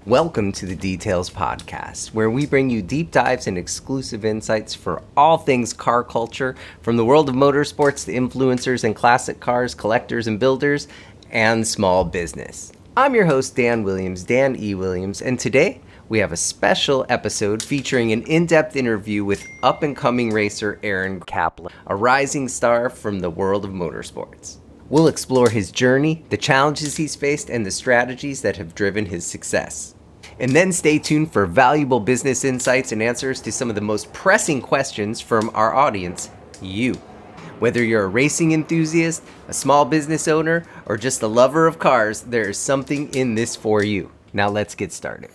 Welcome to the Details Podcast, where we bring you deep dives and exclusive insights for all things car culture, from the world of motorsports to influencers and classic cars, collectors and builders, and small business. I'm your host, Dan Williams, Dan E. Williams, and today we have a special episode featuring an in-depth interview with up-and-coming racer Aaron Kaplan, a rising star from the world of motorsports. We'll explore his journey, the challenges he's faced, and the strategies that have driven his success. And then stay tuned for valuable business insights and answers to some of the most pressing questions from our audience, you. Whether you're a racing enthusiast, a small business owner, or just a lover of cars, there is something in this for you. Now let's get started.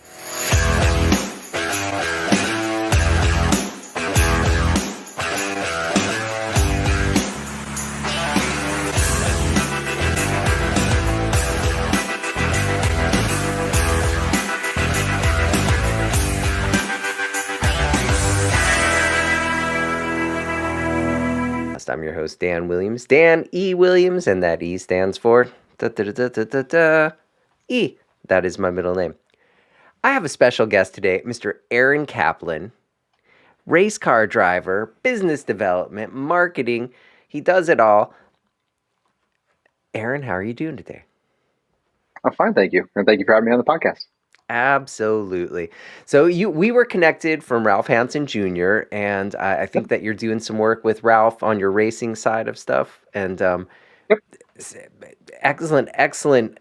I'm your host, Dan Williams, Dan E. Williams, and that E stands for E. That is my middle name. I have a special guest today, Mr. Aaron Kaplan, race car driver, business development, marketing. He does it all. Aaron, how are you doing today? I'm fine, thank you. And thank you for having me on the podcast. Absolutely. So we were connected from Ralph Hansen Jr., and I think that you're doing some work with Ralph on your racing side of stuff. And excellent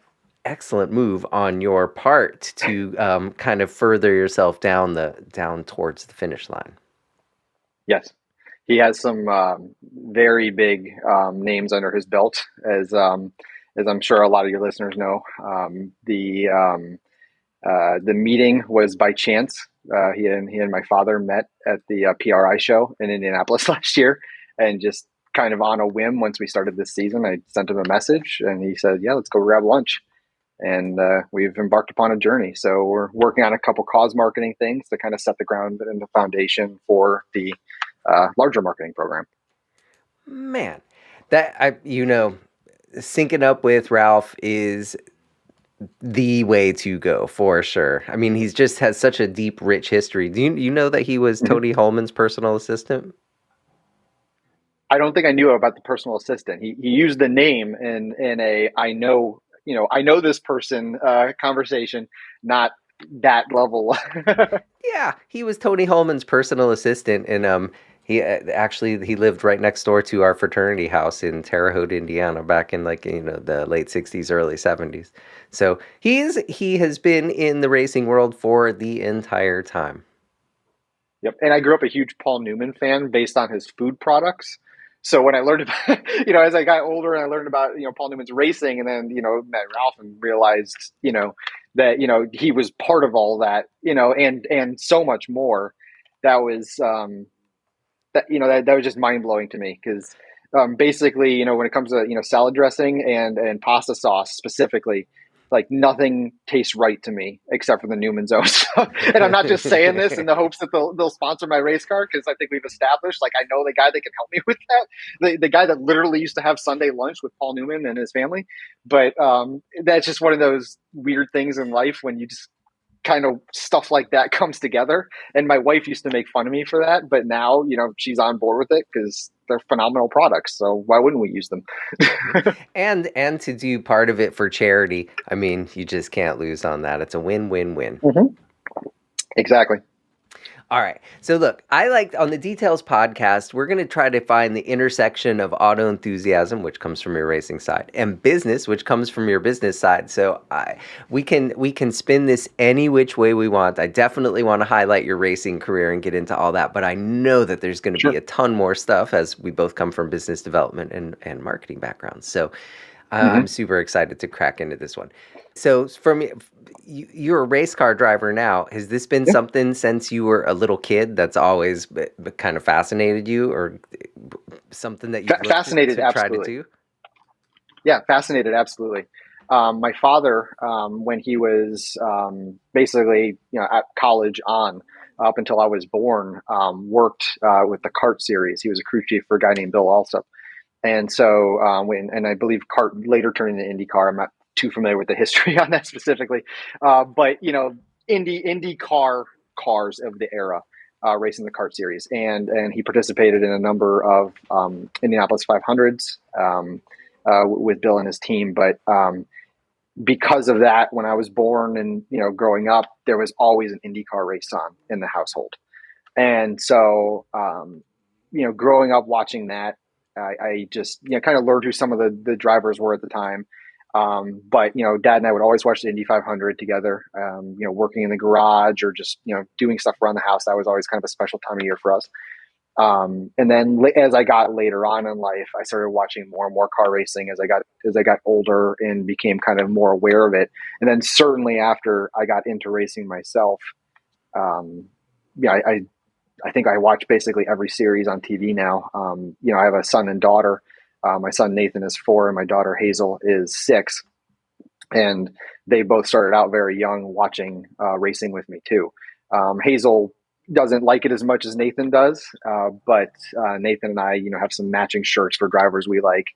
move on your part to kind of further yourself down towards the finish line. Yes, he has some very big names under his belt, as I'm sure a lot of your listeners know. The meeting was by chance. He and my father met at the PRI show in Indianapolis last year, and just kind of on a whim, once we started this season, I sent him a message, and he said, "Yeah, let's go grab lunch." And we've embarked upon a journey. So we're working on a couple cause marketing things to kind of set the ground and the foundation for the larger marketing program. Man, syncing up with Ralph is the way to go for sure. I mean, he's just has such a deep, rich history. Do you know that he was Tony Holman's personal assistant? I don't think I knew about the personal assistant. He used the name in a I know this person conversation, not that level. Yeah, he was Tony Holman's personal assistant, and he lived right next door to our fraternity house in Terre Haute, Indiana, back in the late 60s, early 70s. So he has been in the racing world for the entire time. Yep, and I grew up a huge Paul Newman fan based on his food products. So when I learned about, as I got older and I learned about, Paul Newman's racing, and then, met Ralph and realized, that, he was part of all that, and so much more. That was, that was just mind blowing to me, because basically, when it comes to, salad dressing and pasta sauce specifically, like nothing tastes right to me except for the Newman's Own stuff. And I'm not just saying this in the hopes that they'll sponsor my race car, because I think we've established, like, I know the guy that can help me with that. The guy that literally used to have Sunday lunch with Paul Newman and his family. But that's just one of those weird things in life when you just kind of stuff like that comes together. And my wife used to make fun of me for that, but now, she's on board with it because they're phenomenal products. So why wouldn't we use them? and to do part of it for charity. I mean, you just can't lose on that. It's a win-win-win. Mm-hmm. Exactly. All right. So look, on the Details podcast, we're going to try to find the intersection of auto enthusiasm, which comes from your racing side, and business, which comes from your business side. So we can spin this any which way we want. I definitely want to highlight your racing career and get into all that, but I know that there's going to be a ton more stuff, as we both come from business development and marketing backgrounds. So I'm super excited to crack into this one. So you're a race car driver now. Has this been something since you were a little kid that's always kind of fascinated you, or something that you've fascinated to try to do? Yeah, fascinated, absolutely. My father, when he was basically at college up until I was born, worked with the kart series. He was a crew chief for a guy named Bill Alsop. And so and I believe kart later turned into IndyCar. I'm not too familiar with the history on that specifically. But, Indy cars of the era, racing the kart series, and he participated in a number of Indianapolis 500s with Bill and his team. But because of that, when I was born and growing up, there was always an IndyCar race on in the household, and so growing up watching that, I just kind of learned who some of the drivers were at the time. But Dad and I would always watch the Indy 500 together. Working in the garage or just doing stuff around the house. That was always kind of a special time of year for us. And then as I got later on in life, I started watching more and more car racing as I got older and became kind of more aware of it. And then certainly after I got into racing myself, um, yeah, I think I watch basically every series on TV now. I have a son and daughter. My son Nathan is 4, and my daughter Hazel is 6, and they both started out very young watching racing with me too. Hazel doesn't like it as much as Nathan does, but Nathan and I, have some matching shirts for drivers we like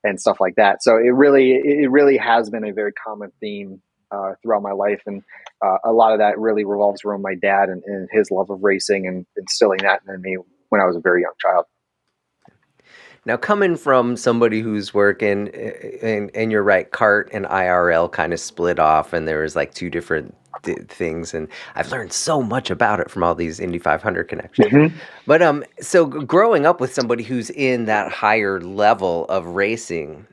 and stuff like that. So it really has been a very common theme throughout my life, and a lot of that really revolves around my dad and his love of racing and instilling that in me when I was a very young child. Now, coming from somebody who's working, and you're right, kart and IRL kind of split off, and there was like two different things, and I've learned so much about it from all these Indy 500 connections. Mm-hmm. But so growing up with somebody who's in that higher level of racing,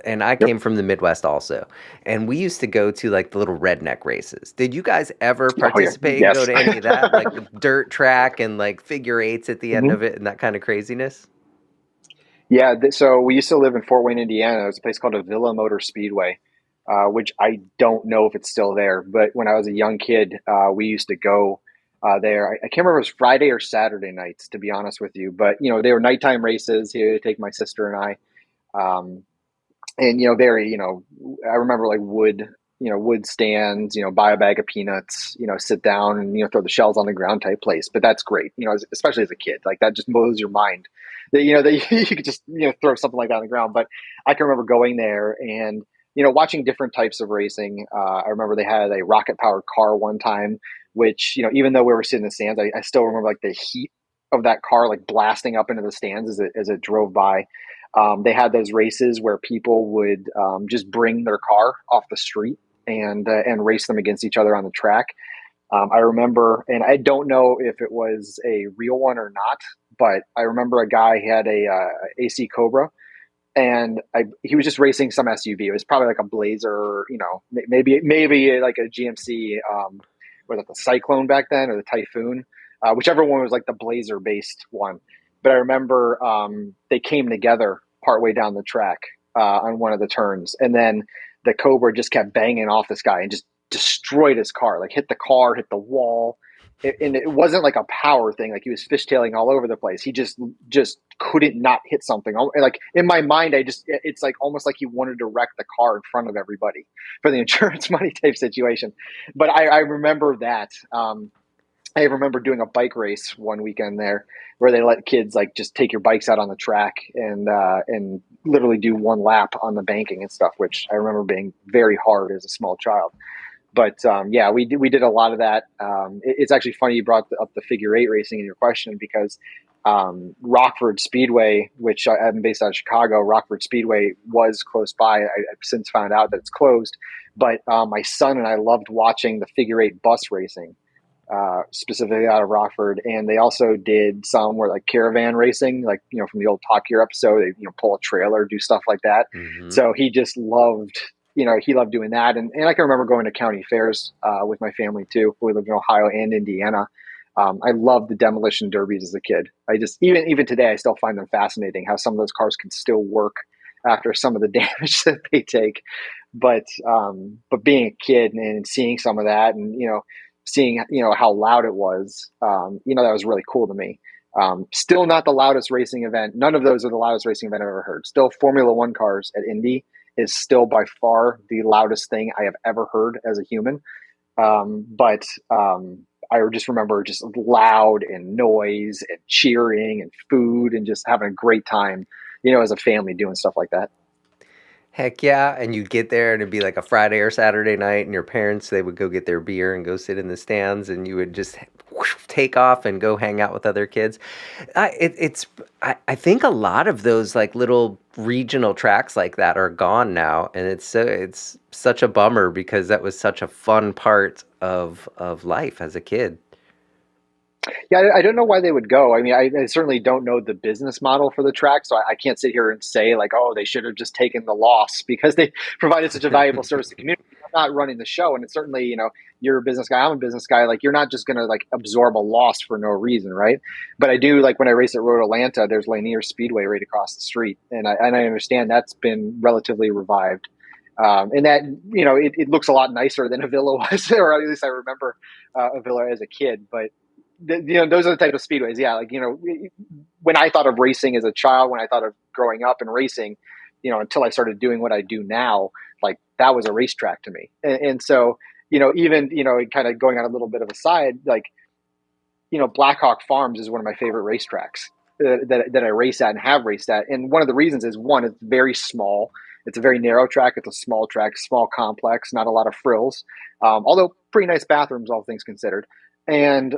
and I Yep. came from the Midwest also, and we used to go to like the little redneck races. Did you guys ever Oh yeah. participate and go Yes. to any of that, like dirt track and like figure eights at the end Mm-hmm. of it and that kind of craziness? Yeah, so we used to live in Fort Wayne, Indiana. There's a place called a Villa Motor Speedway, which I don't know if it's still there. But when I was a young kid, we used to go there. I can't remember if it was Friday or Saturday nights, to be honest with you. But they were nighttime races. He would take my sister and I. Um, and very I remember like wood stands, buy a bag of peanuts, sit down and throw the shells on the ground type place. But that's great, especially as a kid, like that just blows your mind that that you could just throw something like that on the ground. But I can remember going there and watching different types of racing. I remember they had a rocket powered car one time, which even though we were sitting in the stands, I still remember like the heat of that car like blasting up into the stands as it drove by. They had those races where people would just bring their car off the street and race them against each other on the track. I remember, and I don't know if it was a real one or not, but I remember a guy had a AC Cobra, and he was just racing some SUV. It was probably like a Blazer, maybe like a GMC, was it the Cyclone back then or the Typhoon, whichever one was like the Blazer based one. But I remember they came together partway down the track on one of the turns, and then the Cobra just kept banging off this guy and just destroyed his car, like hit the car, hit the wall. And it wasn't like a power thing, like he was fishtailing all over the place. He just couldn't not hit something. Like in my mind, it's like almost like he wanted to wreck the car in front of everybody for the insurance money type situation. But I remember that. I remember doing a bike race one weekend there where they let kids like just take your bikes out on the track and literally do one lap on the banking and stuff, which I remember being very hard as a small child. But yeah, we did a lot of that. It's actually funny you brought up the figure eight racing in your question, because Rockford Speedway, which I'm based out of Chicago, Rockford Speedway was close by. I've since found out that it's closed. But my son and I loved watching the figure eight bus racing, specifically out of Rockford. And they also did some where like caravan racing, like, from the old Top Gear episode, they, pull a trailer, do stuff like that. Mm-hmm. So he just loved, he loved doing that. And I can remember going to county fairs with my family too. We lived in Ohio and Indiana. I loved the demolition derbies as a kid. I just, even today, I still find them fascinating how some of those cars can still work after some of the damage that they take. But being a kid and seeing some of that, and seeing how loud it was, that was really cool to me. Still not the loudest racing event. None of those are the loudest racing event I've ever heard. Still, Formula One cars at Indy is still by far the loudest thing I have ever heard as a human. But I just remember just loud and noise and cheering and food and just having a great time, as a family doing stuff like that. Heck yeah. And you'd get there and it'd be like a Friday or Saturday night, and your parents, they would go get their beer and go sit in the stands, and you would just whoosh, take off and go hang out with other kids. I think a lot of those like little regional tracks like that are gone now. And it's such a bummer because that was such a fun part of life as a kid. Yeah, I don't know why they would go. I mean, I certainly don't know the business model for the track, so I can't sit here and say like, oh, they should have just taken the loss because they provided such a valuable service to the community. I'm not running the show, and it's certainly, you're a business guy, I'm a business guy. Like, you're not just going to like absorb a loss for no reason, right? But I do, like when I race at Road Atlanta, there's Lanier Speedway right across the street, and I understand that's been relatively revived. And that, it looks a lot nicer than Avila was, or at least I remember Avila as a kid. But those are the type of speedways. Yeah, like, when I thought of racing as a child, when I thought of growing up and racing, until I started doing what I do now, like that was a racetrack to me. And so, even, kind of going on a little bit of a side, like, Blackhawk Farms is one of my favorite racetracks that I race at and have raced at. And one of the reasons is, one, it's very small. It's a very narrow track. It's a small track, small complex, not a lot of frills, although pretty nice bathrooms, all things considered. And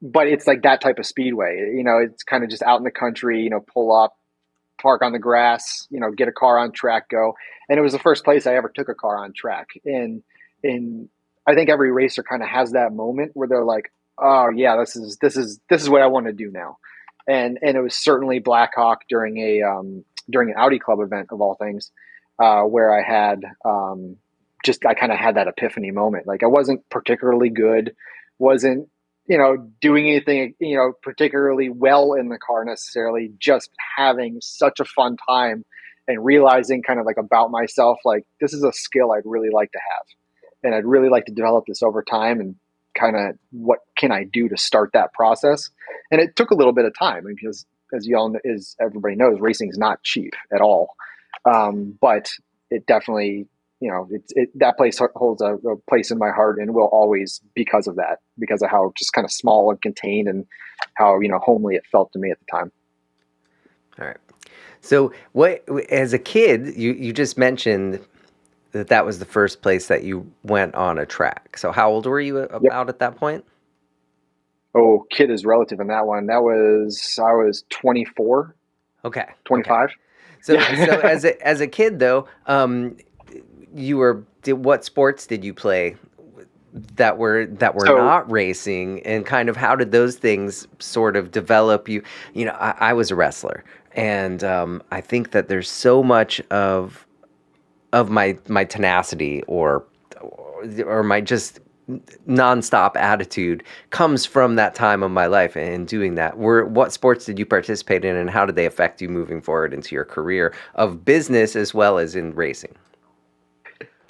but it's like that type of speedway. It's kind of just out in the country. Pull up, park on the grass. Get a car on track, go. And it was the first place I ever took a car on track. And I think every racer kind of has that moment where they're like, oh yeah, this is what I want to do now. And it was certainly Blackhawk during an Audi Club event of all things, where I had I kind of had that epiphany moment. Like, I wasn't particularly good, wasn't doing anything particularly well in the car necessarily, just having such a fun time and realizing kind of like about myself, like this is a skill I'd really like to have, and I'd really like to develop this over time, and kind of what can I do to start that process. And it took a little bit of time because, as everybody knows, racing is not cheap at all. But it definitely, that place holds a place in my heart, and will always, because of that, because of how just kind of small and contained, and how homely it felt to me at the time. All right. So what, as a kid, you just mentioned that was the first place that you went on a track. So how old were you Yep. about at that point? Oh, kid is relative in that one. I was 24, Okay. Okay. 25. So Yeah. as a kid though, what sports did you play that were So not racing, and kind of how did those things sort of develop you? I was a wrestler, and I think that there's so much of my tenacity or my just nonstop attitude comes from that time of my life and doing that. What sports did you participate in, and how did they affect you moving forward into your career of business as well as in racing?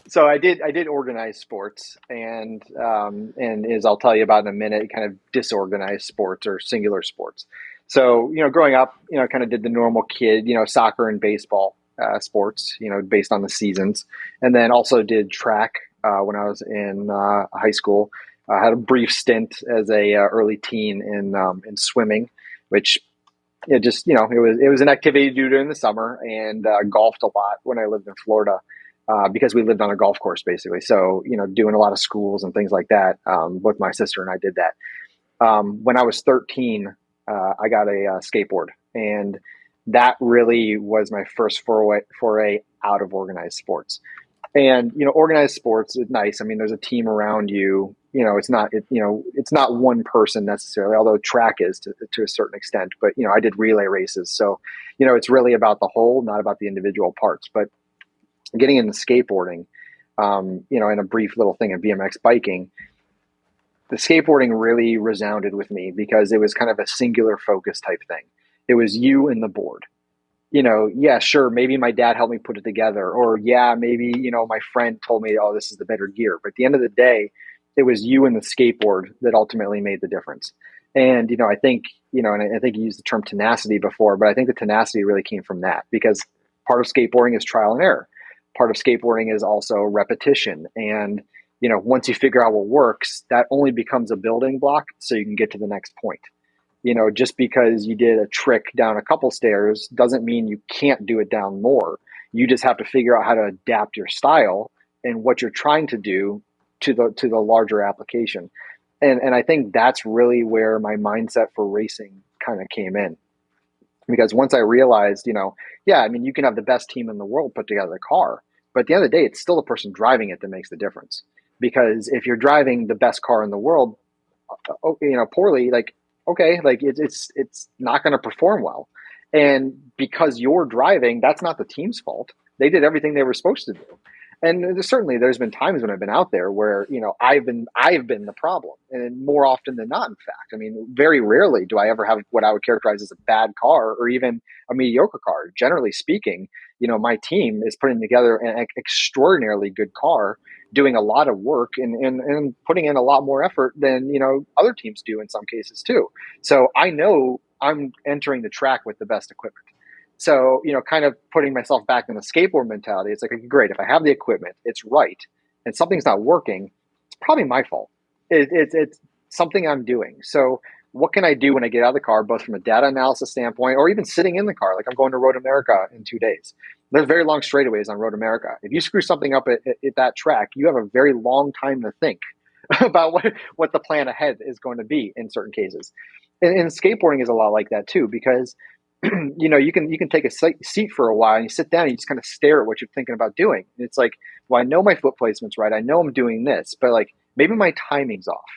so I did organize sports, and as I'll tell you about in a minute, kind of disorganized sports or singular sports. So, growing up, kind of did the normal kid, soccer and baseball sports, based on the seasons, and then also did track when I was in high school. I had a brief stint as a early teen in swimming, which it was an activity to do during the summer, and golfed a lot when I lived in Florida, because we lived on a golf course basically. So, doing a lot of schools and things like that. Both my sister and I did that. When I was 13, I got a skateboard, and that really was my first foray out of organized sports. And organized sports is nice. I mean, there's a team around you. It's not one person necessarily, although track is to a certain extent. But I did relay races, so it's really about the whole, not about the individual parts. But getting into skateboarding, and a brief little thing of BMX biking, the skateboarding really resounded with me because it was kind of a singular focus type thing. It was you and the board. Yeah, sure, maybe my dad helped me put it together, or yeah, maybe, my friend told me, oh, this is the better gear. But at the end of the day, it was you and the skateboard that ultimately made the difference. And, I think, and I think you used the term tenacity before, but I think the tenacity really came from that, because part of skateboarding is trial and error. Part of skateboarding is also repetition. And, once you figure out what works, that only becomes a building block so you can get to the next point. Just because you did a trick down a couple stairs doesn't mean you can't do it down more. You just have to figure out how to adapt your style and what you're trying to do to the larger application. And I think that's really where my mindset for racing kind of came in. Because once I realized, yeah, I mean, you can have the best team in the world put together a car, but at the end of the day, it's still the person driving it that makes the difference. Because if you're driving the best car in the world, poorly, like, okay, like it's not going to perform well. And because you're driving, that's not the team's fault. They did everything they were supposed to do. And there's been times when I've been out there where, I've been the problem, and more often than not, in fact. I mean, very rarely do I ever have what I would characterize as a bad car or even a mediocre car. Generally speaking, my team is putting together an extraordinarily good car, doing a lot of work and putting in a lot more effort than, other teams do in some cases too. So I know I'm entering the track with the best equipment. So, kind of putting myself back in the skateboard mentality, it's like, okay, great, if I have the equipment, it's right, and something's not working, it's probably my fault. It's something I'm doing. So what can I do when I get out of the car, both from a data analysis standpoint or even sitting in the car? Like, I'm going to Road America in 2 days. There's very long straightaways on Road America. If you screw something up at that track, you have a very long time to think about what the plan ahead is going to be in certain cases. And skateboarding is a lot like that too, because you can take a seat for a while and you sit down and you just kind of stare at what you're thinking about doing. And it's like, well, I know my foot placement's right. I know I'm doing this, but like, maybe my timing's off.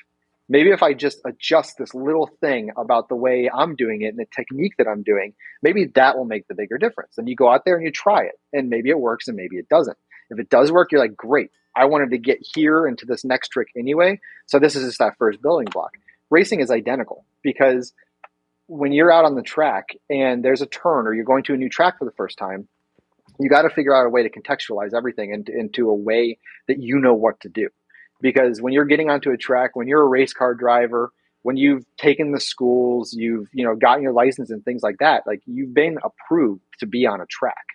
Maybe if I just adjust this little thing about the way I'm doing it and the technique that I'm doing, maybe that will make the bigger difference. And you go out there and you try it, and maybe it works and maybe it doesn't. If it does work, you're like, great. I wanted to get here into this next trick anyway. So this is just that first building block. Racing is identical, because when you're out on the track and there's a turn or you're going to a new track for the first time, you got to figure out a way to contextualize everything into a way that you know what to do. Because when you're getting onto a track, when you're a race car driver, when you've taken the schools, you've gotten your license and things like that, like, you've been approved to be on a track.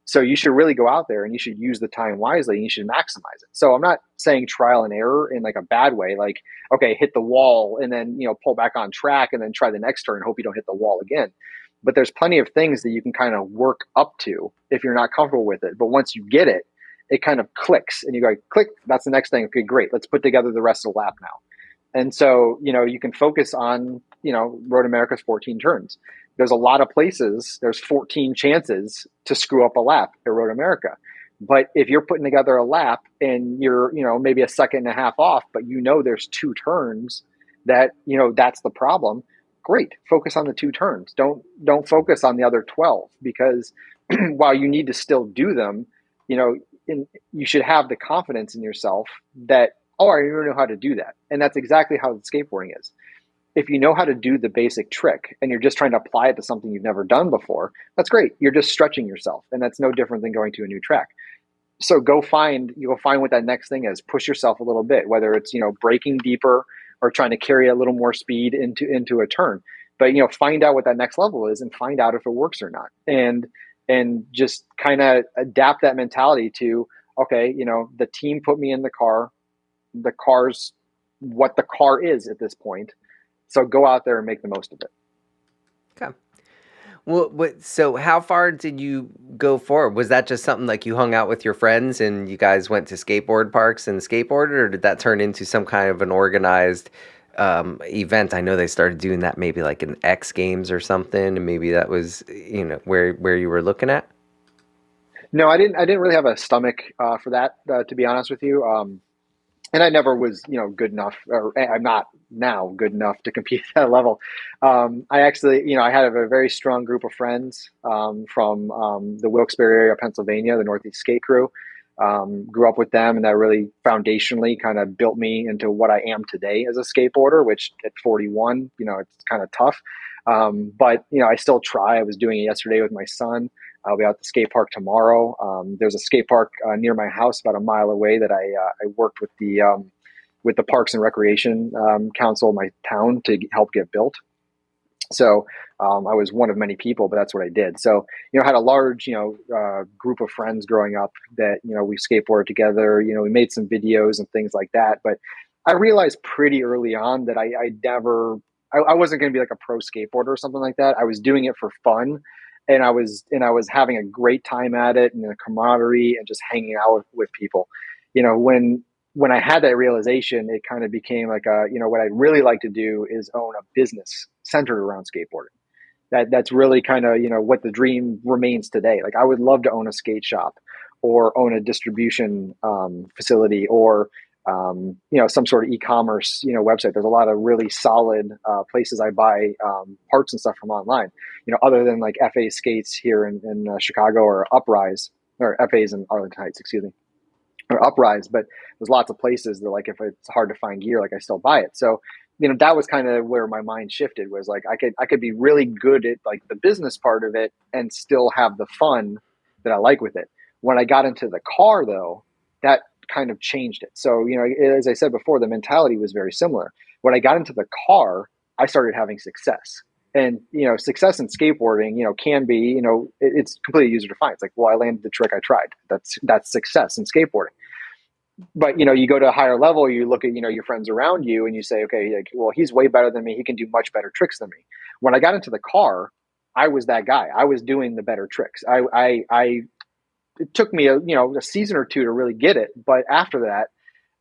So you should really go out there and you should use the time wisely and you should maximize it. So I'm not saying trial and error in like a bad way, like, okay, hit the wall and then, pull back on track and then try the next turn and hope you don't hit the wall again. But there's plenty of things that you can kind of work up to if you're not comfortable with it. But once you get it, it kind of clicks and you go, click, that's the next thing. Okay, great. Let's put together the rest of the lap now. And so, you can focus on, Road America's 14 turns. There's a lot of places, there's 14 chances to screw up a lap at Road America. But if you're putting together a lap and you're, maybe a second and a half off, but there's 2 turns that, that's the problem, great. Focus on the 2 turns. Don't focus on the other 12, because while you need to still do them, you should have the confidence in yourself that, oh, I already know how to do that. And that's exactly how the skateboarding is. If you know how to do the basic trick and you're just trying to apply it to something you've never done before, that's great. You're just stretching yourself. And that's no different than going to a new track. So you'll find what that next thing is. Push yourself a little bit, whether it's, braking deeper or trying to carry a little more speed into a turn. But, find out what that next level is and find out if it works or not. And just kind of adapt that mentality to, okay, the team put me in the car. The car's what the car is at this point. So go out there and make the most of it. Okay. Well, so how far did you go forward? Was that just something like you hung out with your friends and you guys went to skateboard parks and skateboarded, or did that turn into some kind of an organized event? I know they started doing that maybe like in X Games or something, and maybe that was, where you were looking at. No, I didn't really have a stomach for that, to be honest with you. And I never was, good enough, or I'm not now good enough to compete at that level. I actually, I had a very strong group of friends from the Wilkes-Barre area of Pennsylvania, the Northeast Skate Crew. Grew up with them, and that really foundationally kind of built me into what I am today as a skateboarder, which at 41, it's kind of tough. But, I still try. I was doing it yesterday with my son. I'll be out at the skate park tomorrow. There's a skate park near my house, about a mile away, that I worked with the Parks and Recreation Council of my town to help get built. So I was one of many people, but that's what I did. So, I had a large, group of friends growing up that, we skateboarded together. We made some videos and things like that. But I realized pretty early on that I wasn't going to be like a pro skateboarder or something like that. I was doing it for fun. and I was having a great time at it, and the camaraderie and just hanging out with people. When I had that realization, it kind of became like what I'd really like to do is own a business centered around skateboarding. That's really kind of what the dream remains today. Like I would love to own a skate shop, or own a distribution facility, or some sort of e-commerce website. There's a lot of really solid places I buy parts and stuff from online. Other than like FA Skates here in Chicago, or Uprise, or FA's in Arlington Heights, excuse me, or Uprise. But there's lots of places that, like, if it's hard to find gear, like I still buy it. So that was kind of where my mind shifted, was like I could be really good at like the business part of it and still have the fun that I like with it. When I got into the car, though, that kind of changed it. So as I said before, the mentality was very similar. When I got into the car, I started having success. And success in skateboarding can be it's completely user defined. It's like, well, I landed the trick I tried. That's success in skateboarding. But you go to a higher level, you look at your friends around you, and you say, okay, like, well, he's way better than me, he can do much better tricks than me. When I got into the car, I was that guy. I was doing the better tricks. I It took me a season or two to really get it, but after that,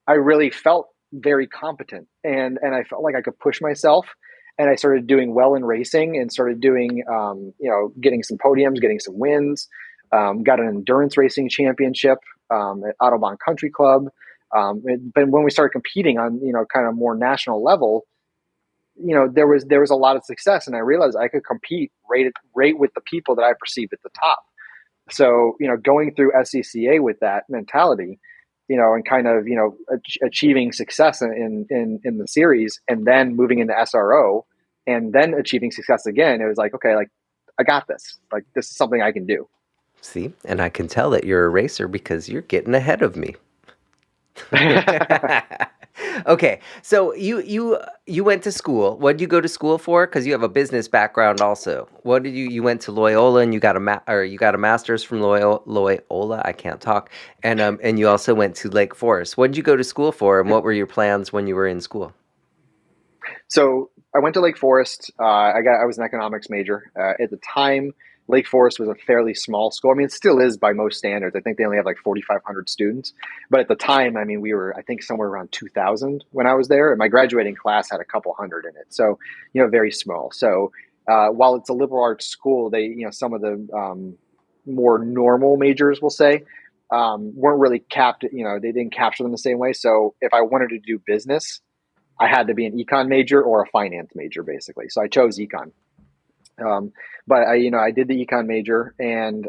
I really felt very competent, and I felt like I could push myself. And I started doing well in racing, and started doing getting some podiums, getting some wins. Got an endurance racing championship at Autobahn Country Club. But when we started competing on kind of more national level, there was a lot of success, and I realized I could compete right with the people that I perceived at the top. So going through SCCA with that mentality, and kind of achieving success in the series, and then moving into SRO, and then achieving success again, it was like, okay, like I got this. Like this is something I can do. See, and I can tell that you're a racer because you're getting ahead of me. Okay, so you went to school. What did you go to school for? Because you have a business background also. What did you went to Loyola, and you got a master's from Loyola. I can't talk. And you also went to Lake Forest. What did you go to school for, and what were your plans when you were in school? So I went to Lake Forest. I was an economics major at the time. Lake Forest was a fairly small school. I mean, it still is by most standards. I think they only have like 4,500 students. But at the time, I mean, we were, I think, somewhere around 2,000 when I was there. And my graduating class had a couple hundred in it. So, very small. So while it's a liberal arts school, they, some of the more normal majors, we'll say, weren't really capped. They didn't capture them the same way. So if I wanted to do business, I had to be an econ major or a finance major, basically. So I chose econ. But I did the econ major, and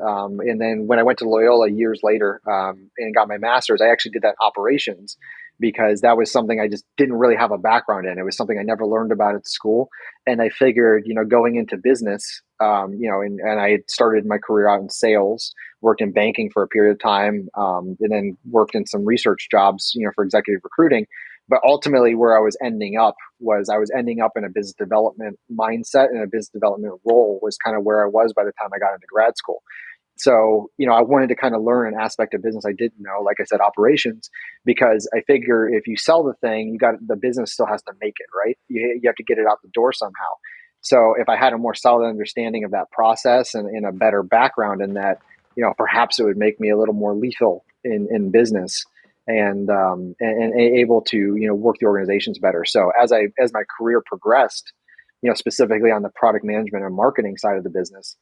then when I went to Loyola years later, and got my master's, I actually did that operations, because that was something I just didn't really have a background in. It was something I never learned about at school. And I figured, going into business, and I had started my career out in sales, worked in banking for a period of time, and then worked in some research jobs, for executive recruiting. But ultimately, where I was ending up in a business development mindset, and a business development role was kind of where I was by the time I got into grad school. So, I wanted to kind of learn an aspect of business I didn't know, like I said, operations, because I figure if you sell the thing, the business still has to make it, right? You have to get it out the door somehow. So if I had a more solid understanding of that process, and a better background in that, perhaps it would make me a little more lethal in business, and able to work the organizations better. So as my career progressed, specifically on the product management and marketing side of the business,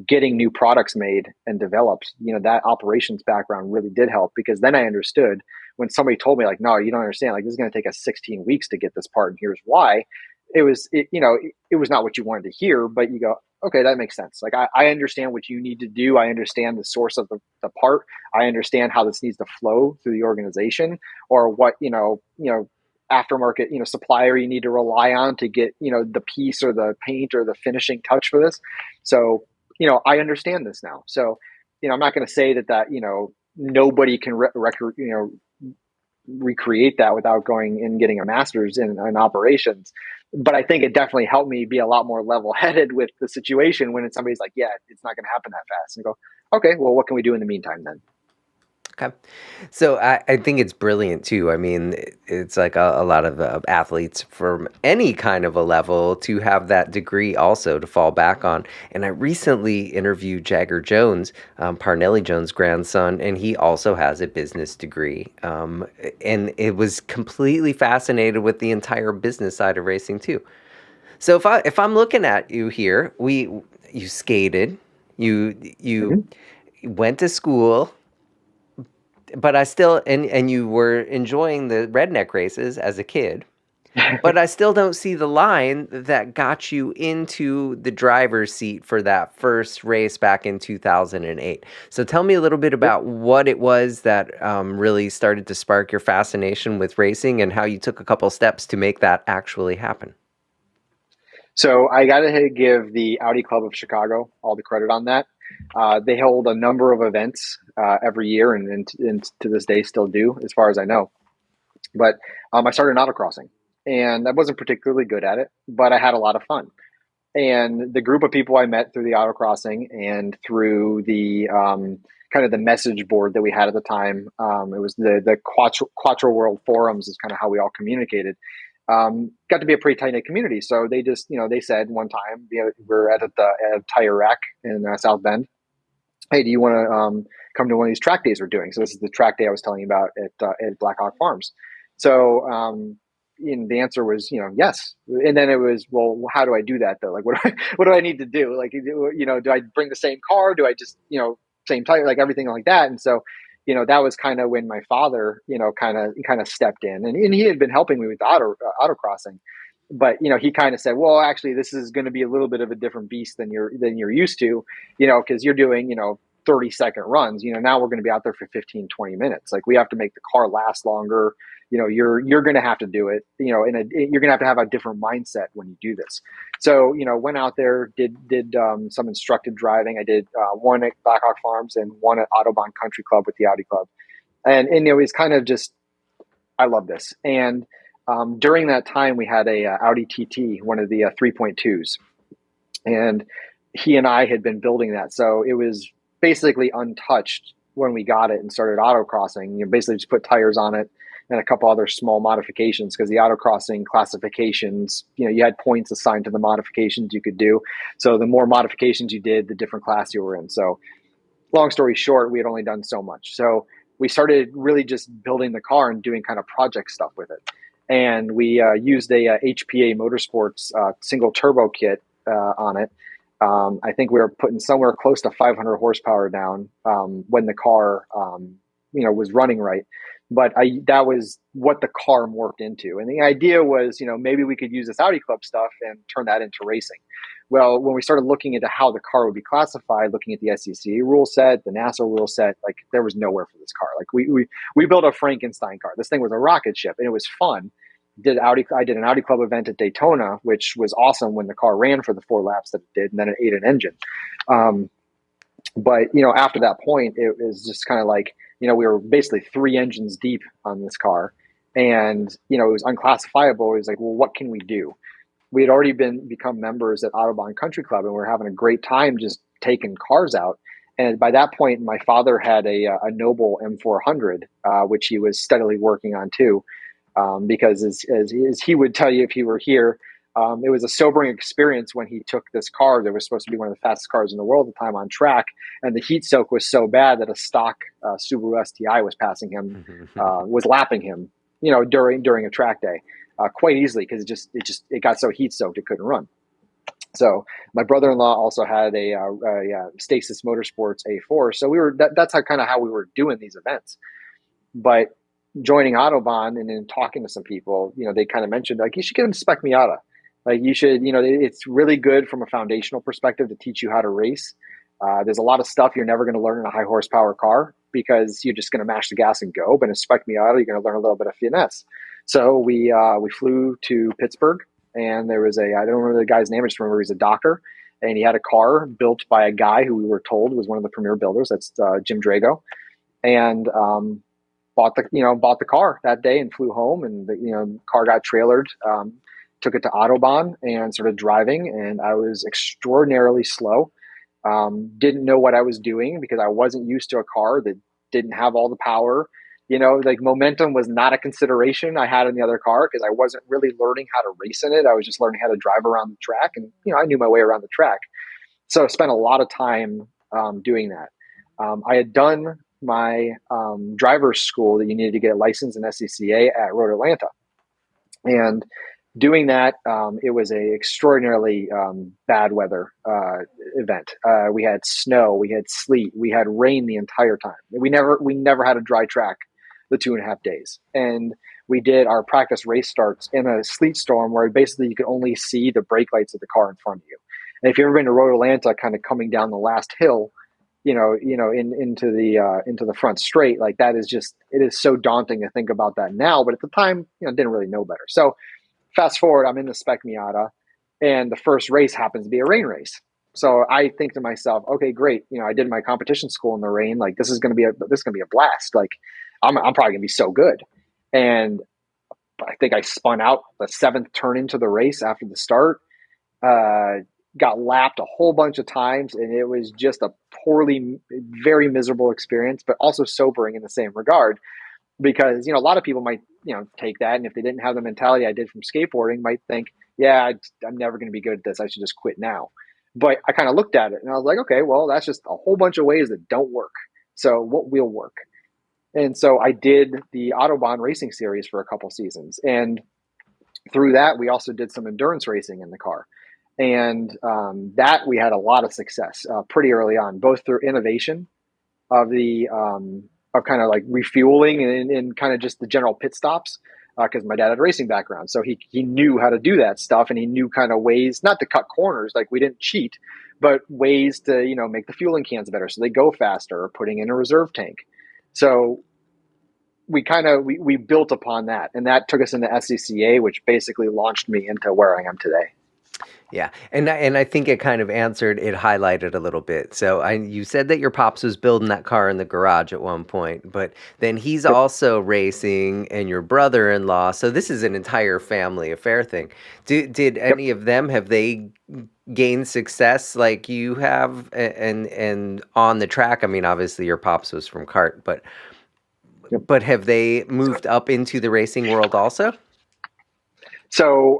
getting new products made and developed, that operations background really did help, because then I understood when somebody told me, like, no, you don't understand, like, this is going to take us 16 weeks to get this part, and here's why. It was not what you wanted to hear, but you go, okay, that makes sense. Like, I understand what you need to do. I understand the source of the part. I understand how this needs to flow through the organization, or what, aftermarket, supplier you need to rely on to get, the piece or the paint or the finishing touch for this. So, I understand this now. So, I'm not going to say that, nobody can recreate that without going and getting a master's in operations. But I think it definitely helped me be a lot more level-headed with the situation when somebody's like, yeah, it's not going to happen that fast. And go, okay, well, what can we do in the meantime then? Okay. So I think it's brilliant too. I mean, it's like a lot of athletes from any kind of a level to have that degree also to fall back on. And I recently interviewed Jagger Jones, Parnelli Jones' grandson, and he also has a business degree. And it was completely fascinated with the entire business side of racing too. So if I'm looking at you here, you skated, you Mhm. went to school, but I still and you were enjoying the redneck races as a kid, but I still don't see the line that got you into the driver's seat for that first race back in 2008. So tell me a little bit Yep. about what it was that really started to spark your fascination with racing and how you took a couple steps to make that actually happen. So I got to give the Audi Club of Chicago all the credit on that. They hold a number of events every year, and to this day still do, as far as I know. But I started autocrossing, and I wasn't particularly good at it, but I had a lot of fun. And the group of people I met through the autocrossing and through the kind of the message board that we had at the time, it was the Quattro World forums is kind of how we all communicated. Got to be a pretty tight knit community. So they just, they said one time, we're at a tire rack in South Bend. Hey, do you want to come to one of these track days we're doing? So this is the track day I was telling you about at Blackhawk Farms. So the answer was, yes. And then it was, well, how do I do that though? Like, what do I need to do? Like, do I bring the same car? Do I just, same tire, like everything like that? And so, that was kind of when my father, kind of stepped in, and he had been helping me with autocrossing. But he kind of said, well, actually, this is going to be a little bit of a different beast than you're used to, because you're doing 30-second runs. Now we're going to be out there for 15, 20 minutes. Like, we have to make the car last longer. You're going to have to do it, you're going to have a different mindset when you do this. So, went out there, did some instructed driving. I did one at Blackhawk Farms and one at Autobahn Country Club with the Audi Club. And it was kind of just, I love this. And during that time, we had a Audi TT, one of the 3.2s, and he and I had been building that, so it was basically untouched when we got it and started autocrossing. Basically just put tires on it and a couple other small modifications, because the autocrossing classifications, you had points assigned to the modifications you could do. So the more modifications you did, the different class you were in. So long story short, we had only done so much. So we started really just building the car and doing kind of project stuff with it. And we used a HPA Motorsports single turbo kit on it. I think we were putting somewhere close to 500 horsepower down when the car, was running right. But that was what the car morphed into. And the idea was, maybe we could use this Audi Club stuff and turn that into racing. Well, when we started looking into how the car would be classified, looking at the SCCA rule set, the NASA rule set, like, there was nowhere for this car. Like, we built a Frankenstein car. This thing was a rocket ship, and it was fun. I did an Audi Club event at Daytona, which was awesome when the car ran for the 4 laps that it did, and then it ate an engine. But after that point, it was just kind of like, we were basically 3 engines deep on this car, and it was unclassifiable. It was like, well, what can we do? We had already become members at Autobahn Country Club, and we were having a great time just taking cars out. And by that point, my father had a Noble M400, which he was steadily working on too. Because as he would tell you if he were here, it was a sobering experience when he took this car that was supposed to be one of the fastest cars in the world at the time on track, and the heat soak was so bad that a stock Subaru STI was passing him, was lapping him, during a track day, quite easily, because it got so heat soaked it couldn't run. So my brother-in-law also had a Stasis Motorsports A4, so that's how we were doing these events. But joining Autobahn and then talking to some people, they kind of mentioned, like, you should get into Spec Miata. Like, you should, it's really good from a foundational perspective to teach you how to race. There's a lot of stuff you're never going to learn in a high horsepower car because you're just going to mash the gas and go. But in Spec Miata, you're going to learn a little bit of finesse. So we flew to Pittsburgh, and there was I don't remember the guy's name, I just remember he's a docker, and he had a car built by a guy who we were told was one of the premier builders. That's Jim Drago. And bought the car that day and flew home, and the car got trailered, took it to Autobahn and started driving, and I was extraordinarily slow. Didn't know what I was doing because I wasn't used to a car that didn't have all the power. Like momentum was not a consideration I had in the other car because I wasn't really learning how to race in it. I was just learning how to drive around the track, and I knew my way around the track. So I spent a lot of time doing that. I had done my driver's school that you needed to get a license in SCCA at Road Atlanta, and doing that, it was a extraordinarily bad weather event. We had snow, we had sleet, we had rain the entire time. We never had a dry track the 2.5 days, and we did our practice race starts in a sleet storm where basically you could only see the brake lights of the car in front of you. And if you've ever been to Road Atlanta, kind of coming down the last hill, into the front straight, like that is just, it is so daunting to think about that now. But at the time, didn't really know better. So fast forward, I'm in the Spec Miata, and the first race happens to be a rain race. So I think to myself, okay, great. I did my competition school in the rain. Like this is going to be a blast. Like I'm probably going to be so good. And I think I spun out the 7th turn into the race after the start. Got lapped a whole bunch of times, and it was just a very miserable experience, but also sobering in the same regard, because a lot of people might take that, and if they didn't have the mentality I did from skateboarding, might think, yeah, I'm never going to be good at this, I should just quit now. But I kind of looked at it and I was like, okay, well, that's just a whole bunch of ways that don't work, so what will work? And so I did the Autobahn racing series for a couple seasons, and through that we also did some endurance racing in the car. And that we had a lot of success pretty early on, both through innovation of the of kind of like refueling and kind of just the general pit stops, because my dad had a racing background, so he knew how to do that stuff, and he knew kind of ways not to cut corners, like we didn't cheat, but ways to make the fueling cans better so they go faster, or putting in a reserve tank. So we built upon that, and that took us into SCCA, which basically launched me into where I am today. Yeah, and I think it kind of highlighted a little bit. So you said that your pops was building that car in the garage at one point, but then he's also racing, and your brother-in-law. So this is an entire family affair thing. Did any of them, have they gained success like you have, and on the track? I mean, obviously your pops was from kart, but have they moved up into the racing world also? So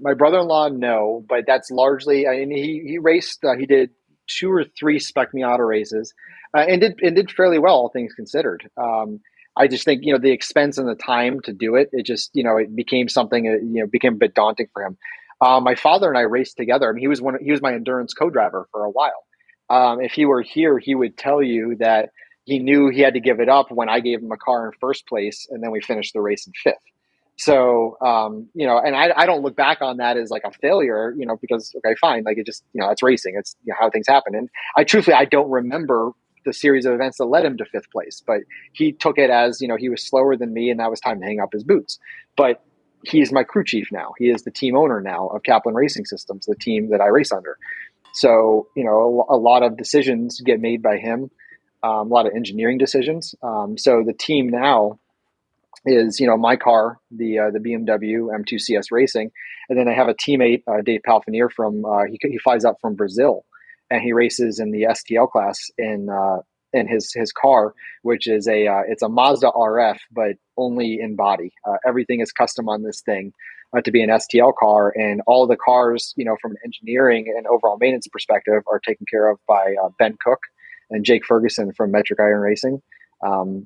my brother-in-law, no, but that's largely. I mean, he raced. He did 2 or 3 Spec Miata races, and did fairly well, all things considered. I just think the expense and the time to do it. It just it became something. Became a bit daunting for him. My father and I raced together. I mean, he was my endurance co-driver for a while. If he were here, he would tell you that he knew he had to give it up when I gave him a car in first place, and then we finished the race in 5th. So, and I don't look back on that as like a failure, because, okay, fine. Like it just, it's racing. It's how things happen. And I don't remember the series of events that led him to 5th place, but he took it as, he was slower than me, and that was time to hang up his boots. But he's my crew chief now. He is the team owner now of Kaplan Racing Systems, the team that I race under. So, a lot of decisions get made by him, a lot of engineering decisions. So the team now is my car, the BMW M2 CS Racing, and then I have a teammate, Dave Palfinier from he flies up from Brazil, and he races in the STL class in his car, which is it's a Mazda RF, but only in body. Everything is custom on this thing to be an STL car, and all the cars from an engineering and overall maintenance perspective are taken care of by Ben Cook and Jake Ferguson from Metric Iron Racing.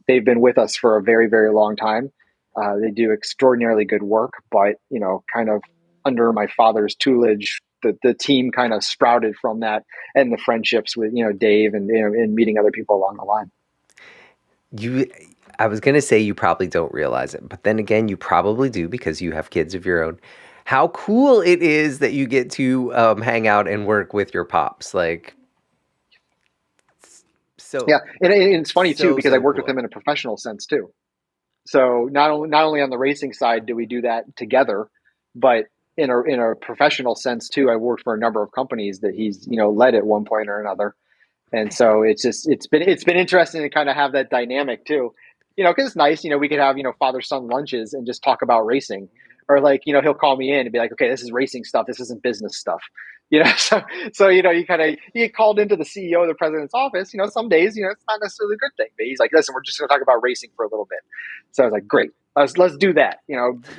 They've been with us for a very, very long time. They do extraordinarily good work, but kind of under my father's tutelage, the team kind of sprouted from that, and the friendships with Dave and and meeting other people along the line. I was gonna say you probably don't realize it, but then again, you probably do because you have kids of your own. How cool it is that you get to hang out and work with your pops, like. So yeah, and it's funny too, because I worked cool with him in a professional sense too. So not only on the racing side do we do that together, but in a professional sense too. I worked for a number of companies that he's led at one point or another, and so it's been interesting to kind of have that dynamic too. Because it's nice. We could have father son lunches and just talk about racing, or like, he'll call me in and be like, okay, this is racing stuff. This isn't business stuff. So you kind of you get called into the CEO or the president's office. Some days, it's not necessarily a good thing. But he's like, listen, we're just going to talk about racing for a little bit. So I was like, great, let's do that.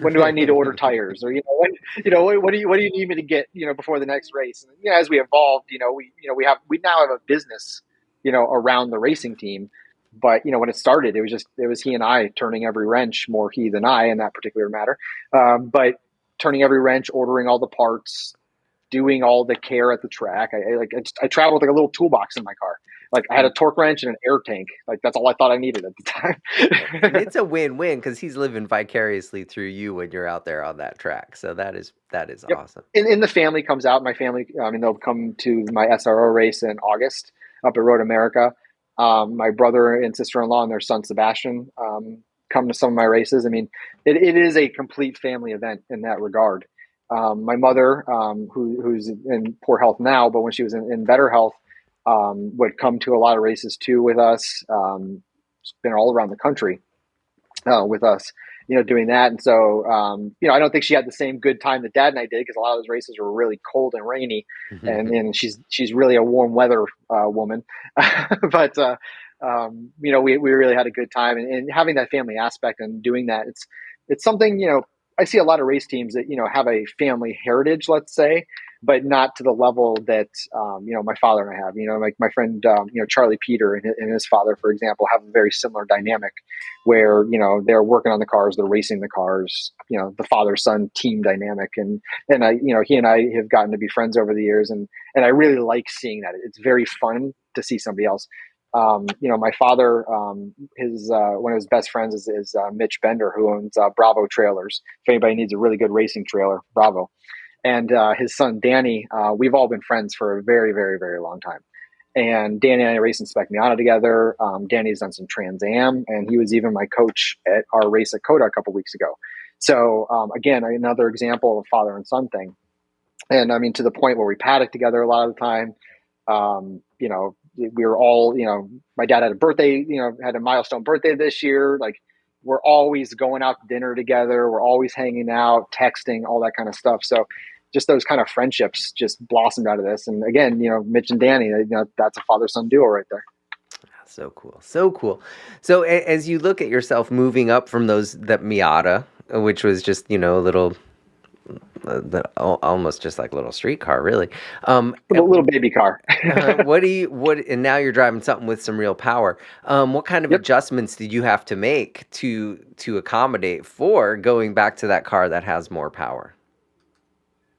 When do I need to order tires, or what do you need me to get before the next race? And as we evolved, we now have a business around the racing team. But when it started, it was he and I turning every wrench, more he than I in that particular matter. But turning every wrench, ordering all the parts, doing all the care at the track. I traveled with like a little toolbox in my car. Like I had a torque wrench and an air tank. Like that's all I thought I needed at the time. And it's a win-win because he's living vicariously through you when you're out there on that track. So that is Yep. awesome. And the family comes out. My family, they'll come to my SRO race in August up at Road America. My brother and sister-in-law and their son Sebastian come to some of my races. I mean, it is a complete family event in that regard. My mother, who's in poor health now, but when she was in better health, would come to a lot of races too with us. Been all around the country with us, doing that. And so, I don't think she had the same good time that Dad and I did, because a lot of those races were really cold and rainy, and she's really a warm weather woman. But we really had a good time, and having that family aspect and doing that, it's something, I see a lot of race teams that have a family heritage, let's say, but not to the level that my father and I have. Like my friend Charlie Peter and his father, for example, have a very similar dynamic where they're working on the cars, they're racing the cars, the father son team dynamic, and I he and I have gotten to be friends over the years, and I really like seeing that. It's very fun to see somebody else. My father, his one of his best friends is Mitch Bender, who owns Bravo Trailers. If anybody needs a really good racing trailer, Bravo. And his son Danny, we've all been friends for a very, very, very long time. And Danny and I race in Spec Miata together. Danny's done some Trans Am, and he was even my coach at our race at Coda a couple weeks ago. So again, another example of a father and son thing. And I mean, to the point where we paddock together a lot of the time. We were all, my dad had a birthday, had a milestone birthday this year. Like we're always going out to dinner together. We're always hanging out, texting, all that kind of stuff. So just those kind of friendships just blossomed out of this. And again, Mitch and Danny, that's a father-son duo right there. So cool. So cool. So as you look at yourself moving up from that Miata, which was just, a little, almost just like a little street car, really. A little baby car. And now you're driving something with some real power. What kind of adjustments did you have to make to accommodate for going back to that car that has more power?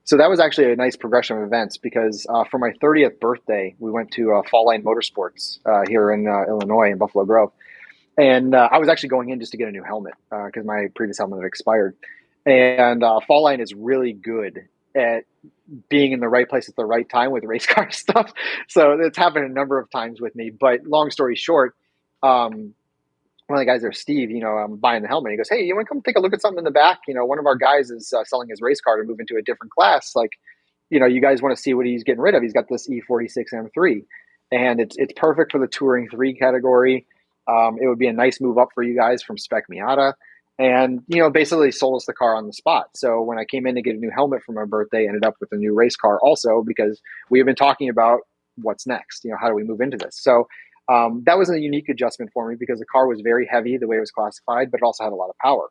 So that was actually a nice progression of events, because for my 30th birthday, we went to Fall Line Motorsports here in Illinois, in Buffalo Grove. And I was actually going in just to get a new helmet because my previous helmet had expired. And Fall Line is really good at being in the right place at the right time with race car stuff. So it's happened a number of times with me. But long story short, one of the guys there, Steve, I'm buying the helmet. He goes, hey, you want to come take a look at something in the back? One of our guys is selling his race car to move into a different class. Like, you guys want to see what he's getting rid of? He's got this E46 M3, and it's perfect for the Touring 3 category. It would be a nice move up for you guys from Spec Miata. And, basically sold us the car on the spot. So when I came in to get a new helmet for my birthday, I ended up with a new race car also, because we have been talking about what's next. How do we move into this? So that was a unique adjustment for me, because the car was very heavy the way it was classified, but it also had a lot of power.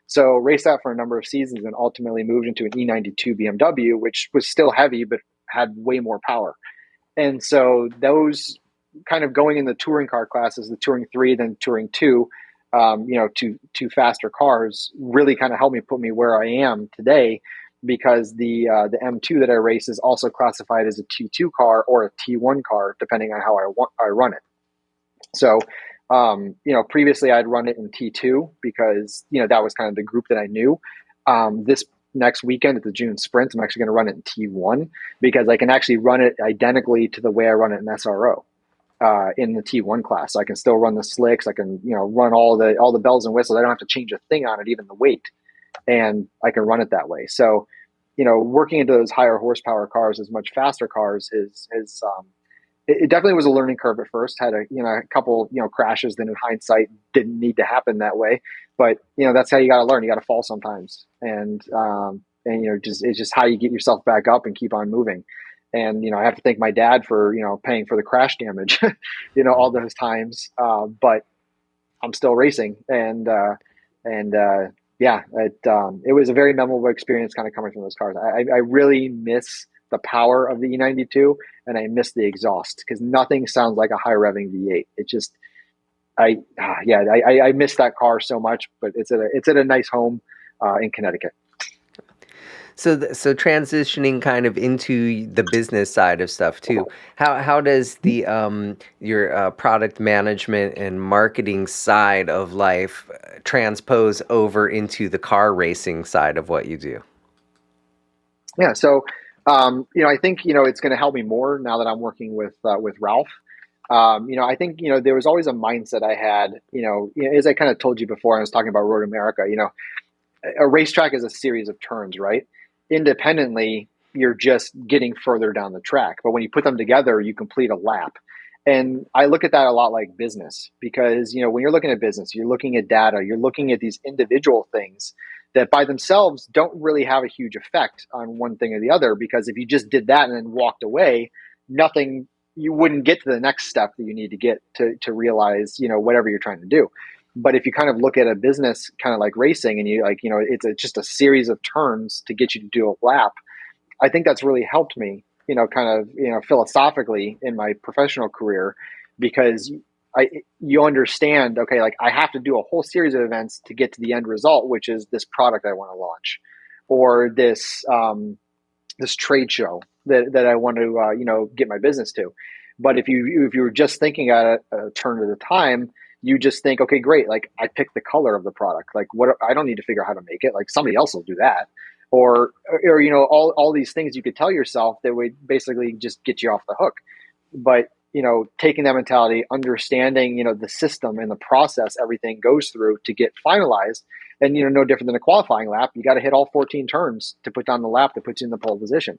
So raced that for a number of seasons and ultimately moved into an E92 BMW, which was still heavy, but had way more power. And so those kind of going in the touring car classes, the Touring 3, then Touring 2, two faster cars, really kind of helped me put me where I am today, because the M2 that I race is also classified as a T2 car or a T1 car, depending on how I run it. So, previously I'd run it in T2 because, that was kind of the group that I knew. This next weekend at the June Sprint, I'm actually going to run it in T1 because I can actually run it identically to the way I run it in SRO. In the T1 class, so I can still run the slicks. I can, run all the bells and whistles. I don't have to change a thing on it, even the weight, and I can run it that way. So, working into those higher horsepower cars, as much faster cars, it definitely was a learning curve at first. Had a couple crashes that in hindsight didn't need to happen that way, but that's how you got to learn. You got to fall sometimes, and just it's just how you get yourself back up and keep on moving. And I have to thank my dad for paying for the crash damage, all those times. But I'm still racing, and yeah, it was a very memorable experience, kind of coming from those cars. I really miss the power of the E92, and I miss the exhaust because nothing sounds like a high revving V8. It just I miss that car so much, but it's at a nice home in Connecticut. So transitioning kind of into the business side of stuff too. How does the your product management and marketing side of life transpose over into the car racing side of what you do? Yeah, so I think it's going to help me more now that I'm working with Ralph. I think there was always a mindset I had. As I kind of told you before, I was talking about Road America. A racetrack is a series of turns, right? Independently, you're just getting further down the track, but when you put them together, you complete a lap. And I look at that a lot like business because when you're looking at business, you're looking at data, you're looking at these individual things that by themselves don't really have a huge effect on one thing or the other, because if you just did that and then walked away, nothing, you wouldn't get to the next step that you need to get to realize whatever you're trying to do. But if you kind of look at a business kind of like racing, and you it's just a series of turns to get you to do a lap, I think that's really helped me kind of philosophically in my professional career, because you understand, okay, like I have to do a whole series of events to get to the end result, which is this product I want to launch, or this trade show that I want to get my business to. But if you were just thinking at a turn at a time, you just think, okay, great, like I picked the color of the product, like what, I don't need to figure out how to make it, like somebody else will do that, or all these things you could tell yourself that would basically just get you off the hook. But taking that mentality, understanding the system and the process everything goes through to get finalized, and no different than a qualifying lap, you got to hit all 14 turns to put down the lap that puts you in the pole position.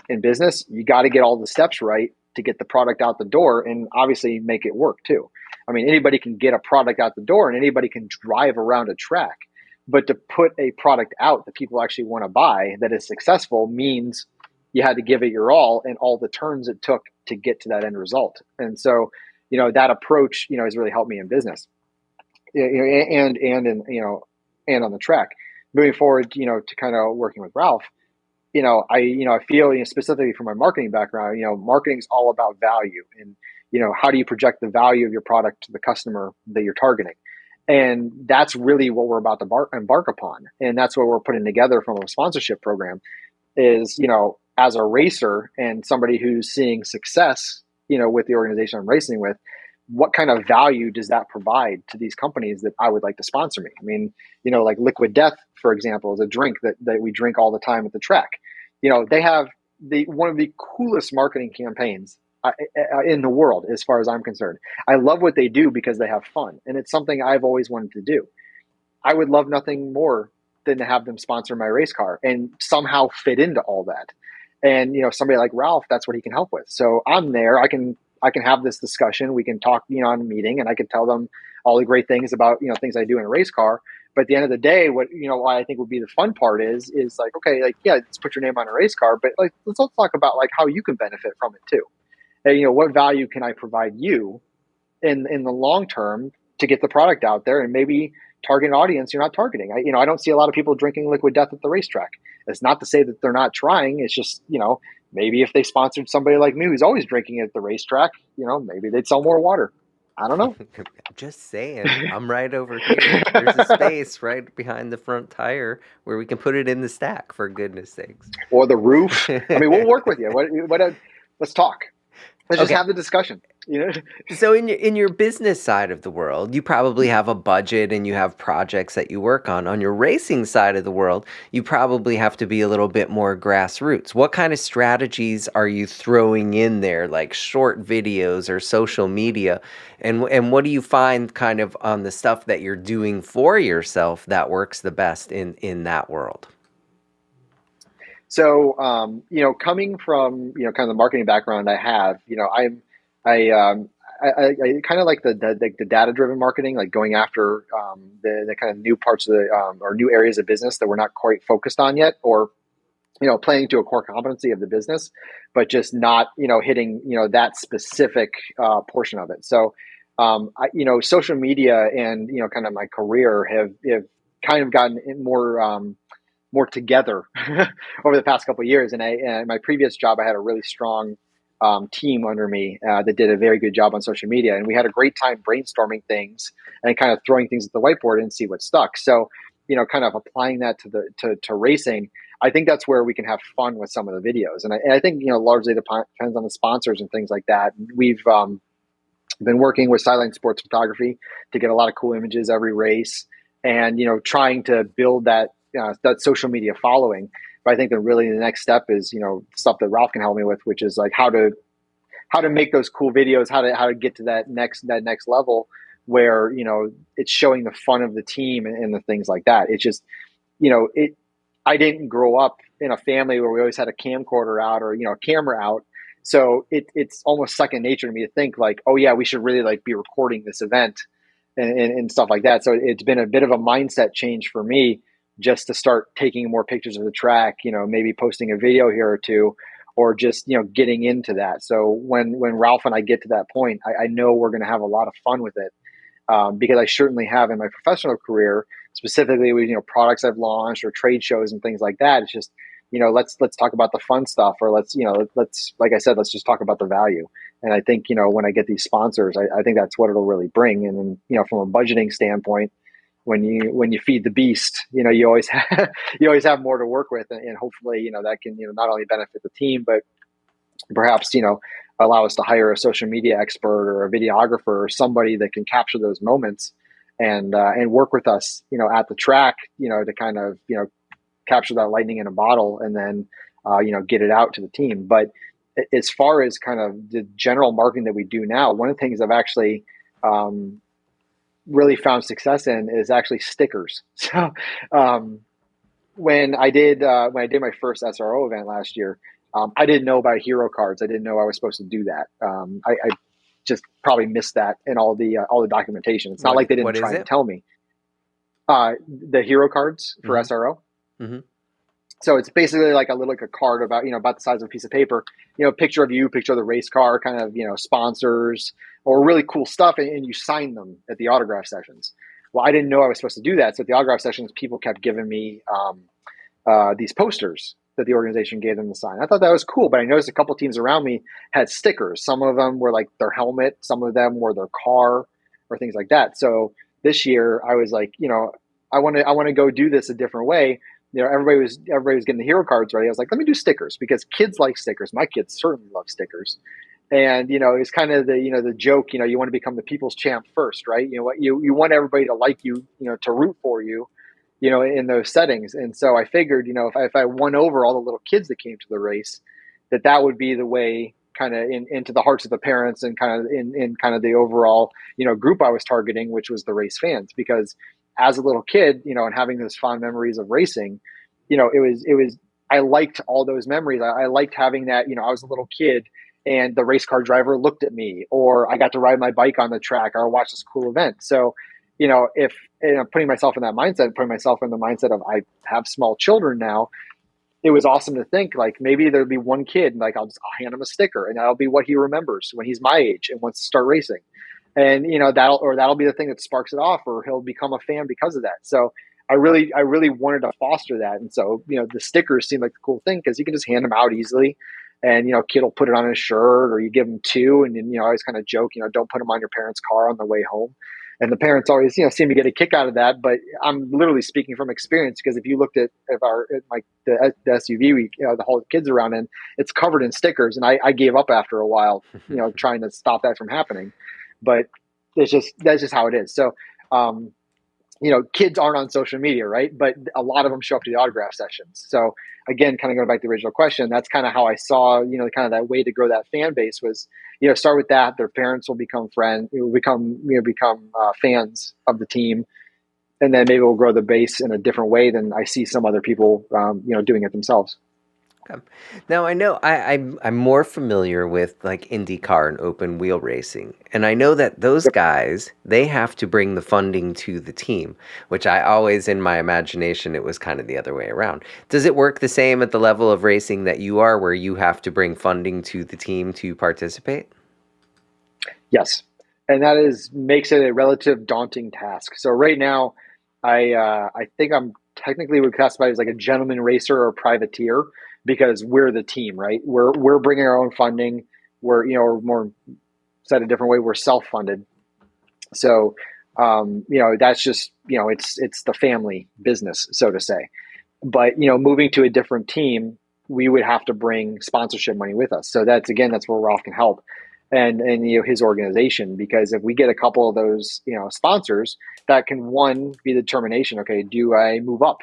In business, you got to get all the steps right to get the product out the door, and obviously make it work too. I mean, anybody can get a product out the door and anybody can drive around a track, but to put a product out that people actually want to buy that is successful means you had to give it your all and all the turns it took to get to that end result. And so, that approach, has really helped me in business, and in, and on the track. Moving forward, to kind of working with Ralph, I feel, specifically from my marketing background, marketing is all about value, and how do you project the value of your product to the customer that you're targeting, and that's really what we're about to embark upon, and that's what we're putting together from a sponsorship program. Is as a racer and somebody who's seeing success, with the organization I'm racing with, what kind of value does that provide to these companies that I would like to sponsor me? I mean, like Liquid Death, for example, is a drink that we drink all the time at the track. They have one of the coolest marketing campaigns in the world, as far as I'm concerned. I love what they do because they have fun, and it's something I've always wanted to do. I would love nothing more than to have them sponsor my race car and somehow fit into all that. And somebody like Ralph, that's what he can help with. So I'm there. I can have this discussion. We can talk, on a meeting, and I can tell them all the great things about things I do in a race car. But at the end of the day, what why I think would be the fun part is like, okay, like, yeah, let's put your name on a race car, but like let's talk about like how you can benefit from it too. And what value can I provide you in the long term to get the product out there, and maybe target an audience you're not targeting. I don't see a lot of people drinking Liquid Death at the racetrack. It's not to say that they're not trying. It's just, maybe if they sponsored somebody like me who's always drinking it at the racetrack, maybe they'd sell more water. I don't know. Just saying, I'm right over here. There's a space right behind the front tire where we can put it in the stack, for goodness sakes. Or the roof. I mean, we'll work with you. Let's talk. Let's just have the discussion. So in your business side of the world, you probably have a budget and you have projects that you work on. On your racing side of the world, you probably have to be a little bit more grassroots. What kind of strategies are you throwing in there, like short videos or social media? And what do you find kind of on the stuff that you're doing for yourself that works the best in that world? So, coming from, kind of the marketing background I have, I kind of like the data driven marketing, like going after the kind of new parts of the or new areas of business that we're not quite focused on yet, or playing to a core competency of the business, but just not hitting that specific portion of it. So social media and kind of my career have kind of gotten more together over the past couple of years. And my previous job, I had a really strong team under me that did a very good job on social media, and we had a great time brainstorming things and kind of throwing things at the whiteboard and see what stuck. So, kind of applying that to racing, I think that's where we can have fun with some of the videos. And I think largely depends on the sponsors and things like that. We've been working with Sideline Sports Photography to get a lot of cool images every race, and trying to build that social media following. But I think that really the next step is stuff that Ralph can help me with, which is like how to make those cool videos, how to get to that next level where it's showing the fun of the team and the things like that. It's just I didn't grow up in a family where we always had a camcorder out or a camera out. So it's almost second nature to me to think like, oh yeah, we should really like be recording this event and stuff like that. So it's been a bit of a mindset change for me just to start taking more pictures of the track, maybe posting a video here or two, or just, getting into that. So when Ralph and I get to that point, I know we're going to have a lot of fun with it. Because I certainly have in my professional career, specifically with products I've launched or trade shows and things like that. It's just let's talk about the fun stuff, or let's like I said, let's just talk about the value. And I think when I get these sponsors, I think that's what it'll really bring. And then from a budgeting standpoint, when you feed the beast, you always have more to work with, and hopefully that can not only benefit the team, but perhaps allow us to hire a social media expert or a videographer or somebody that can capture those moments and work with us at the track to kind of capture that lightning in a bottle, and then get it out to the team. But as far as kind of the general marketing that we do now, one of the things I've actually really found success in is actually stickers. So when I did my first SRO event last year, I didn't know about hero cards. I didn't know I was supposed to do that. I just probably missed that in all the documentation. It's not like they didn't try and tell me. The hero cards for SRO. Mm-hmm. So it's basically like a card about about the size of a piece of paper. Picture of you, picture of the race car, kind of sponsors or really cool stuff, and you sign them at the autograph sessions. Well, I didn't know I was supposed to do that. So at the autograph sessions, people kept giving me these posters that the organization gave them to sign. I thought that was cool, but I noticed a couple teams around me had stickers. Some of them were like their helmet, some of them were their car or things like that. So this year I was like, I want to go do this a different way. Everybody was getting the hero cards ready. I was like, let me do stickers because kids like stickers. My kids certainly love stickers. And, it's kind of the joke, you want to become the people's champ first, right? You want everybody to like you, to root for you, in those settings. And so I figured, if I won over all the little kids that came to the race, that would be the way kind of into the hearts of the parents and kind of in kind of the overall, group I was targeting, which was the race fans. Because as a little kid, and having those fond memories of racing, it was, I liked all those memories. I liked having that, I was a little kid and the race car driver looked at me, or I got to ride my bike on the track or watch this cool event. So, if putting myself in that mindset, putting myself in the mindset of I have small children now, it was awesome to think like maybe there'd be one kid, like I'll hand him a sticker and that'll be what he remembers when he's my age and wants to start racing. And, that'll be the thing that sparks it off, or he'll become a fan because of that. So I really wanted to foster that. And so, the stickers seem like the cool thing because you can just hand them out easily. And, kid will put it on his shirt, or you give them two. And then, I always kind of joke, don't put them on your parents' car on the way home. And the parents always, seem to get a kick out of that. But I'm literally speaking from experience, because if you looked at the SUV the whole kids around in, it's covered in stickers. And I gave up after a while, trying to stop that from happening. But that's just how it is. So, kids aren't on social media, right? But a lot of them show up to the autograph sessions. So again, kind of going back to the original question, that's kind of how I saw, kind of that way to grow that fan base was, start with that. Their parents will become fans of the team. And then maybe we'll grow the base in a different way than I see some other people, doing it themselves. Okay. Now I know I'm more familiar with like IndyCar and open wheel racing, and I know that those Yep. guys they have to bring the funding to the team, which I always in my imagination it was kind of the other way around. Does it work the same at the level of racing that you are, where you have to bring funding to the team to participate? Yes, and that is makes it a relative daunting task. So right now, I think I'm technically would classify as like a gentleman racer or privateer because we're the team, right? We're bringing our own funding. We're or more said a different way, we're self funded. So that's just it's the family business, so to say. But moving to a different team, we would have to bring sponsorship money with us. So that's where Ralph can help, and his organization, because if we get a couple of those sponsors, that can one be the determination. Okay, do I move up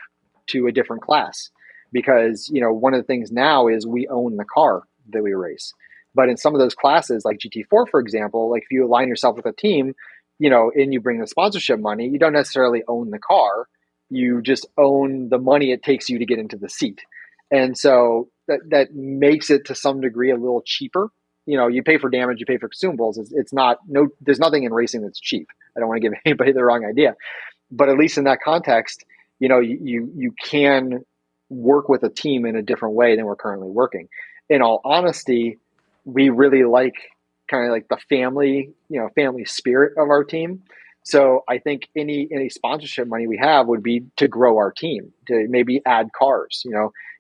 to a different class? Because one of the things now is we own the car that we race. But in some of those classes, like GT4, for example, like if you align yourself with a team, and you bring the sponsorship money, you don't necessarily own the car, you just own the money it takes you to get into the seat. And so that makes it to some degree a little cheaper. You pay for damage, you pay for consumables. It's not no. There's nothing in racing that's cheap. I don't want to give anybody the wrong idea, but at least in that context, you can work with a team in a different way than we're currently working. In all honesty, we really like kind of like the family spirit of our team. So I think any sponsorship money we have would be to grow our team, to maybe add cars,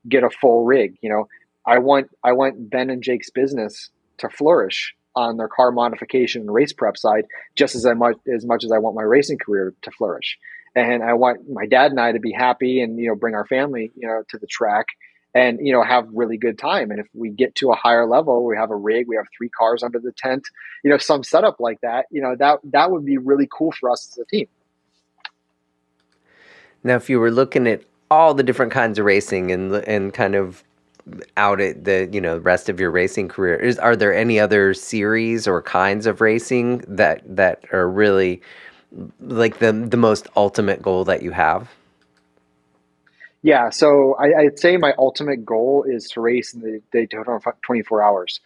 get a full rig. I want Ben and Jake's business to flourish on their car modification and race prep side, just as much as I want my racing career to flourish. And I want my dad and I to be happy and bring our family to the track and have really good time. And if we get to a higher level, we have a rig, we have 3 cars under the tent, some setup like that, that would be really cool for us as a team. Now, if you were looking at all the different kinds of racing and kind of out at the rest of your racing career, are there any other series or kinds of racing that are really like the most ultimate goal that you have? Yeah, so I'd say my ultimate goal is to race in the Daytona 24 hours.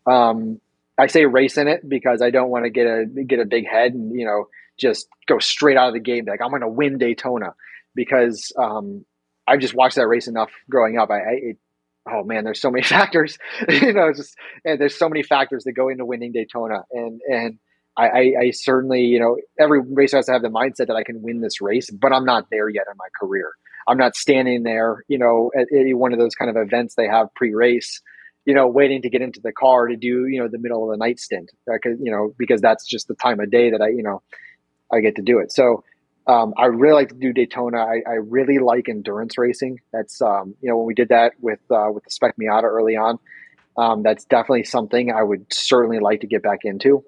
Um, I say race in it because I don't want to get a big head and just go straight out of the gate and be like I'm going to win Daytona because I've just watched that race enough growing up. Oh man, there's so many factors. Just and there's so many factors that go into winning Daytona, and I certainly every racer has to have the mindset that I can win this race, but I'm not there yet in my career. I'm not standing there, at any one of those kind of events they have pre-race, waiting to get into the car to do, the middle of the night stint, because that's just the time of day that I get to do it. So I really like to do Daytona. I really like endurance racing. That's when we did that with the Spec Miata early on, that's definitely something I would certainly like to get back into.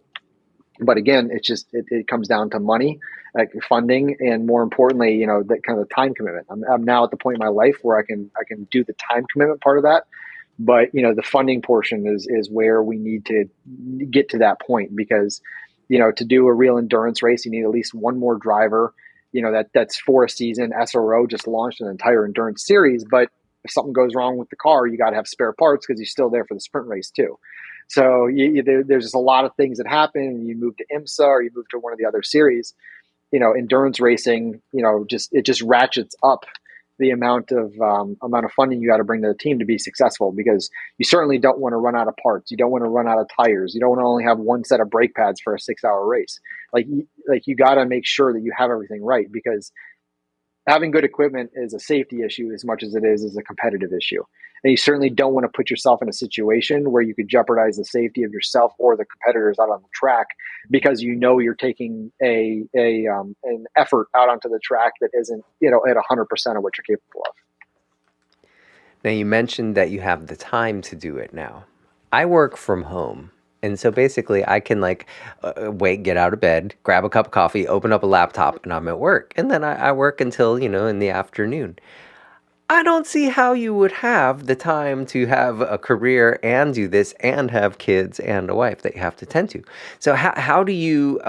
But again, it comes down to money, like funding, and more importantly, that kind of time commitment. I'm now at the point in my life where I can do the time commitment part of that, but the funding portion is where we need to get to that point because to do a real endurance race, you need at least one more driver. That's for a season. SRO just launched an entire endurance series, but if something goes wrong with the car, you got to have spare parts because you're still there for the sprint race too. So there's just a lot of things that happen. You move to IMSA or you move to one of the other series. Endurance racing, it just ratchets up the amount of funding you got to bring to the team to be successful because you certainly don't want to run out of parts. You don't want to run out of tires. You don't want to only have one set of brake pads for a 6-hour race. Like you got to make sure that you have everything right because having good equipment is a safety issue as much as it is a competitive issue. And you certainly don't want to put yourself in a situation where you could jeopardize the safety of yourself or the competitors out on the track because you're taking an effort out onto the track that isn't at 100% of what you're capable of. Now, you mentioned that you have the time to do it now. I work from home. And so basically, I can get out of bed, grab a cup of coffee, open up a laptop, and I'm at work. And then I work until, in the afternoon. I don't see how you would have the time to have a career and do this and have kids and a wife that you have to tend to. So how do you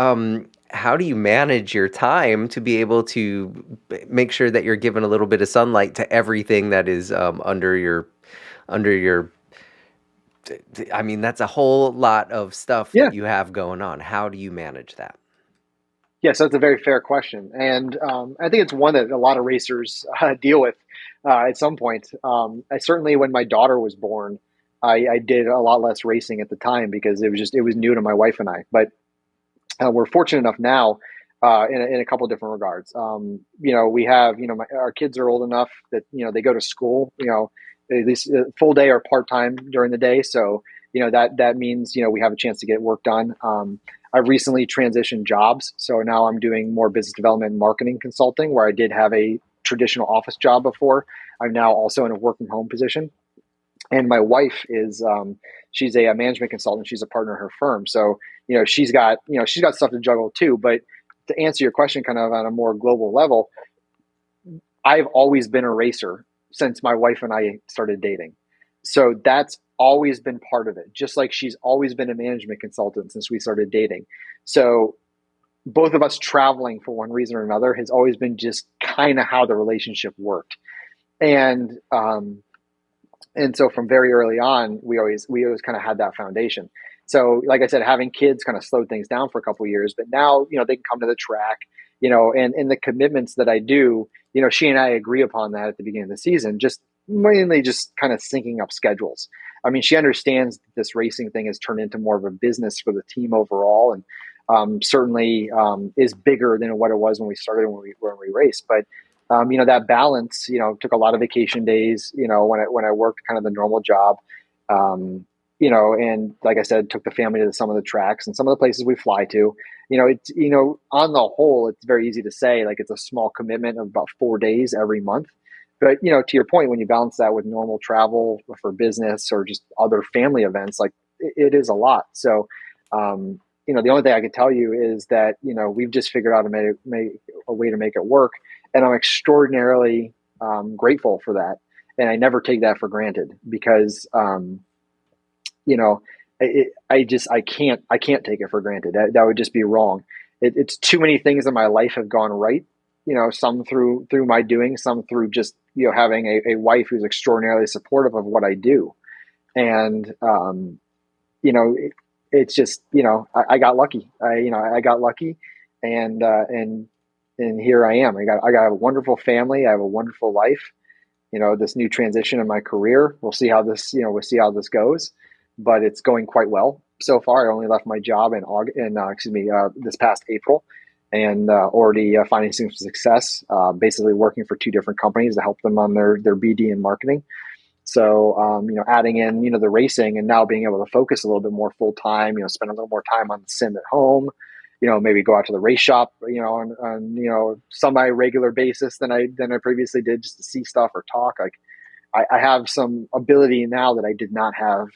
manage your time to be able to make sure that you're giving a little bit of sunlight to everything that is under your under your, I mean, that's a whole lot of stuff Yeah. that you have going on. How do you manage that? Yes, that's a very fair question, and I think it's one that a lot of racers deal with at some point. I certainly, when my daughter was born, I did a lot less racing at the time because it was new to my wife and I. But we're fortunate enough now in a couple of different regards. We have our kids are old enough that they go to school. At least full day or part time during the day. So that means we have a chance to get work done. I've recently transitioned jobs, so now I'm doing more business development and marketing consulting, where I did have a traditional office job before. I'm now also in a work from home position, and my wife is she's a management consultant. She's a partner in her firm, so she's got stuff to juggle too. But to answer your question, kind of on a more global level, I've always been a racer since my wife and I started dating. So that's always been part of it, just like she's always been a management consultant since we started dating. So both of us traveling for one reason or another has always been just kind of how the relationship worked. And so from very early on, we always kind of had that foundation. So like I said, having kids kind of slowed things down for a couple of years, but now they can come to the track, and the commitments that I do, she and I agree upon that at the beginning of the season, just mainly just kind of syncing up schedules. I mean, she understands that this racing thing has turned into more of a business for the team overall, and certainly is bigger than what it was when we started when we raced. But that balance, took a lot of vacation days, when I worked kind of the normal job, and like I said, took the family to some of the tracks and some of the places we fly to. It's, on the whole, it's very easy to say like it's a small commitment of about 4 days every month. But, to your point, when you balance that with normal travel for business or just other family events, like it is a lot. So, the only thing I can tell you is that, we've just figured out make a way to make it work. And I'm extraordinarily grateful for that. And I never take that for granted because, you know, I can't take it for granted. That would just be wrong. It's too many things in my life have gone right. Some through my doing, some through just having a wife who's extraordinarily supportive of what I do, and you know, it, it's just I got lucky. I got lucky, and here I am. I got a wonderful family. I have a wonderful life. This new transition in my career. We'll see how this goes, but it's going quite well so far. I only left my job in August, this past April, and already finding some success. Basically, working for two different companies to help them on their BD and marketing. So, adding in the racing and now being able to focus a little bit more full time. Spend a little more time on the sim at home. Maybe go out to the race shop, on semi regular basis than I previously did, just to see stuff or talk. Like I have some ability now that I did not have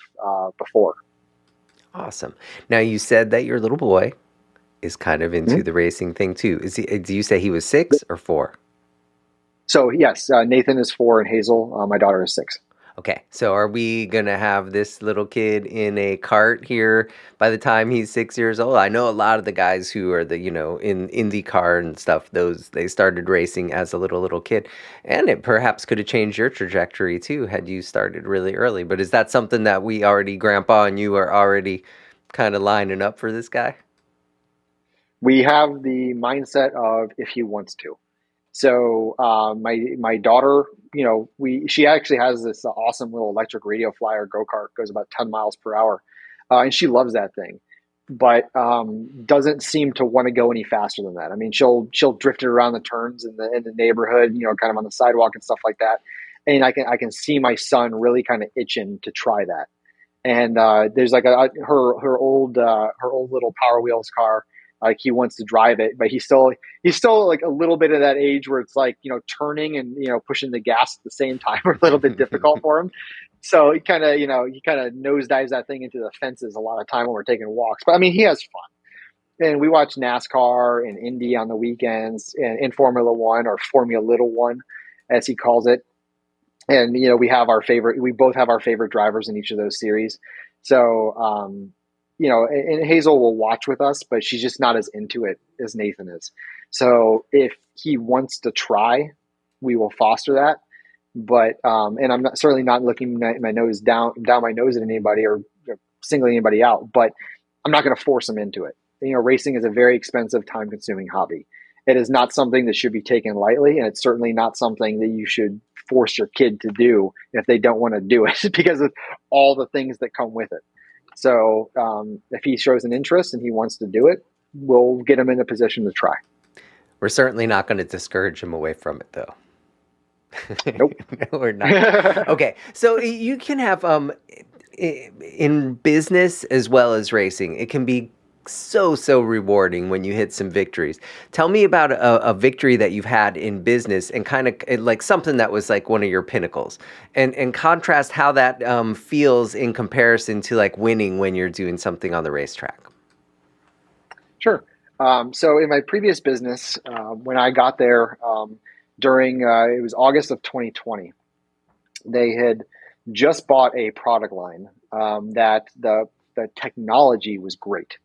before. Awesome. Now you said that your little boy is kind of into Mhm. the racing thing too. Do you say he was 6 or 4? So yes, Nathan is 4 and Hazel, my daughter, is 6. Okay, so are we gonna have this little kid in a cart here by the time he's 6 years old? I know a lot of the guys who are in IndyCar and stuff, they started racing as a little kid, and it perhaps could have changed your trajectory too had you started really early. But is that something that Grandpa and you are already kind of lining up for this guy? We have the mindset of if he wants to. So my daughter, she actually has this awesome little electric radio flyer go kart, goes about 10 miles per hour, and she loves that thing, but doesn't seem to want to go any faster than that. I mean, she'll drift it around the turns in the neighborhood, kind of on the sidewalk and stuff like that. And I can see my son really kind of itching to try that. And there's like her old little Power Wheels car. Like he wants to drive it, but he's still like a little bit of that age where it's like turning and pushing the gas at the same time are a little bit difficult for him. So he kind of nosedives that thing into the fences a lot of time when we're taking walks. But I mean, he has fun, and we watch NASCAR and Indy on the weekends, and in Formula One, or Formula Little One, as he calls it. And we both have our favorite drivers in each of those series. So and Hazel will watch with us, but she's just not as into it as Nathan is. So if he wants to try, we will foster that. but and I'm not certainly not looking my nose down my nose at anybody or singling anybody out, but I'm not going to force them into it. Racing is a very expensive, time consuming hobby. It is not something that should be taken lightly, and it's certainly not something that you should force your kid to do if they don't want to do it because of all the things that come with it. So if he shows an interest and he wants to do it, we'll get him in a position to try. We're certainly not going to discourage him away from it, though. Nope. No, we're not. Okay, so you can have in business as well as racing, it can be so rewarding when you hit some victories. Tell me about a victory that you've had in business and kind of like something that was like one of your pinnacles, and contrast how that feels in comparison to like winning when you're doing something on the racetrack. Sure. So in my previous business, when I got there during it was August of 2020, they had just bought a product line that the technology was great.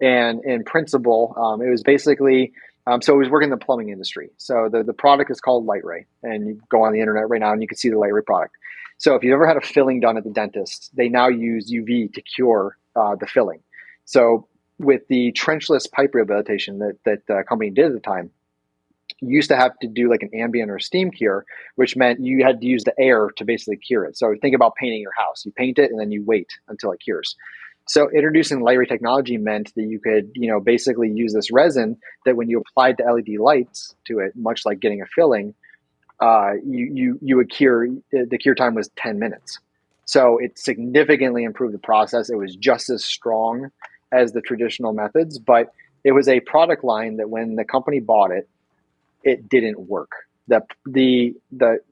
And in principle, it was basically, so it was working in the plumbing industry. So the product is called Light Ray, and you go on the internet right now and you can see the Light Ray product. So if you've ever had a filling done at the dentist, they now use UV to cure the filling. So with the trenchless pipe rehabilitation that the company did at the time, you used to have to do like an ambient or steam cure, which meant you had to use the air to basically cure it. So think about painting your house. You paint it and then you wait until it cures. So introducing light ray technology meant that you could, basically use this resin that when you applied the LED lights to it, much like getting a filling, you would cure. The cure time was 10 minutes. So it significantly improved the process. It was just as strong as the traditional methods, but it was a product line that when the company bought it, it didn't work. The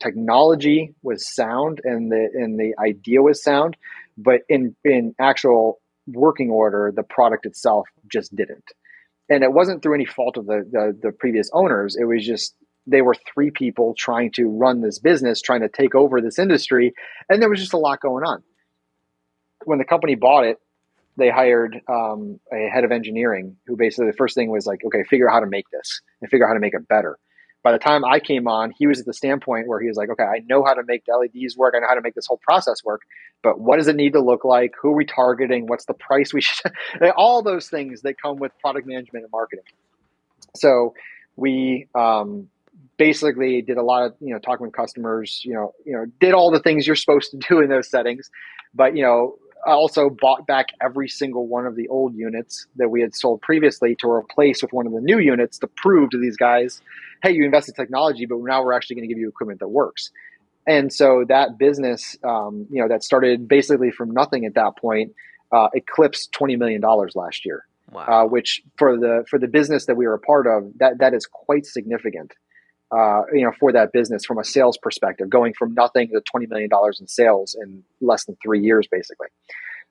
technology was sound and the idea was sound, but in actual working order, the product itself just didn't. And it wasn't through any fault of the previous owners. It was just they were three people trying to run this business, trying to take over this industry, and there was just a lot going on. When the company bought it, they hired a head of engineering who basically the first thing was like, okay, figure out how to make this and figure out how to make it better. By the time I came on, he was at the standpoint where he was like, okay, I know how to make the LEDs work. I know how to make this whole process work, but what does it need to look like? Who are we targeting? What's the price we should, all those things that come with product management and marketing. So we basically did a lot of, talking with customers, did all the things you're supposed to do in those settings, but, I also bought back every single one of the old units that we had sold previously to replace with one of the new units to prove to these guys, hey, you invested in technology, but now we're actually going to give you equipment that works. And so that business, that started basically from nothing at that point, eclipsed $20 million last year. Wow. Which for the business that we were a part of, that is quite significant. For that business from a sales perspective, going from nothing to $20 million in sales in less than 3 years, basically.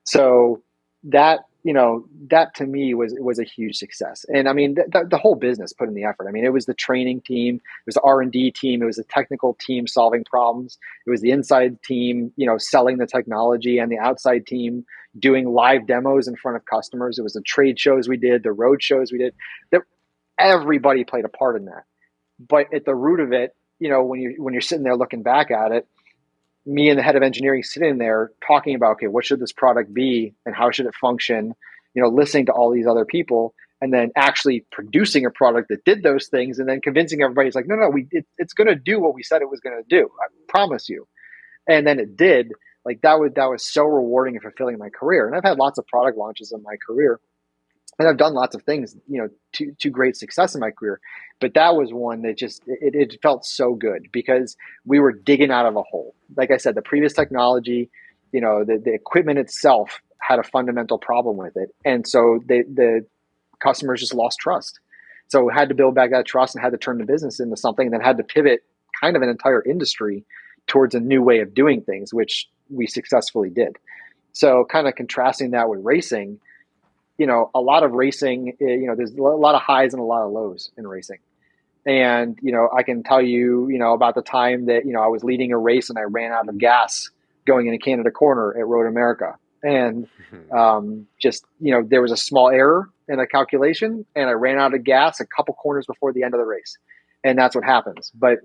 So that to me was a huge success. And I mean, the whole business put in the effort. I mean, it was the training team, it was the R&D team, it was the technical team solving problems, it was the inside team, selling the technology, and the outside team doing live demos in front of customers. It was the trade shows we did, the road shows we did. Everybody played a part in that. But at the root of it, when you're sitting there looking back at it, me and the head of engineering sitting there talking about, okay, what should this product be and how should it function? Listening to all these other people and then actually producing a product that did those things and then convincing everybody it's like, no, it's going to do what we said it was going to do. I promise you. And then it did. Like that was so rewarding and fulfilling in my career. And I've had lots of product launches in my career. And I've done lots of things, to great success in my career. But that was one that just, it felt so good because we were digging out of a hole. Like I said, the previous technology, the equipment itself had a fundamental problem with it. And so the customers just lost trust. So we had to build back that trust and had to turn the business into something and then had to pivot kind of an entire industry towards a new way of doing things, which we successfully did. So kind of contrasting that with racing, a lot of racing, there's a lot of highs and a lot of lows in racing. And, I can tell you, about the time that, I was leading a race and I ran out of gas going into Canada Corner at Road America. And there was a small error in a calculation and I ran out of gas a couple corners before the end of the race. And that's what happens. But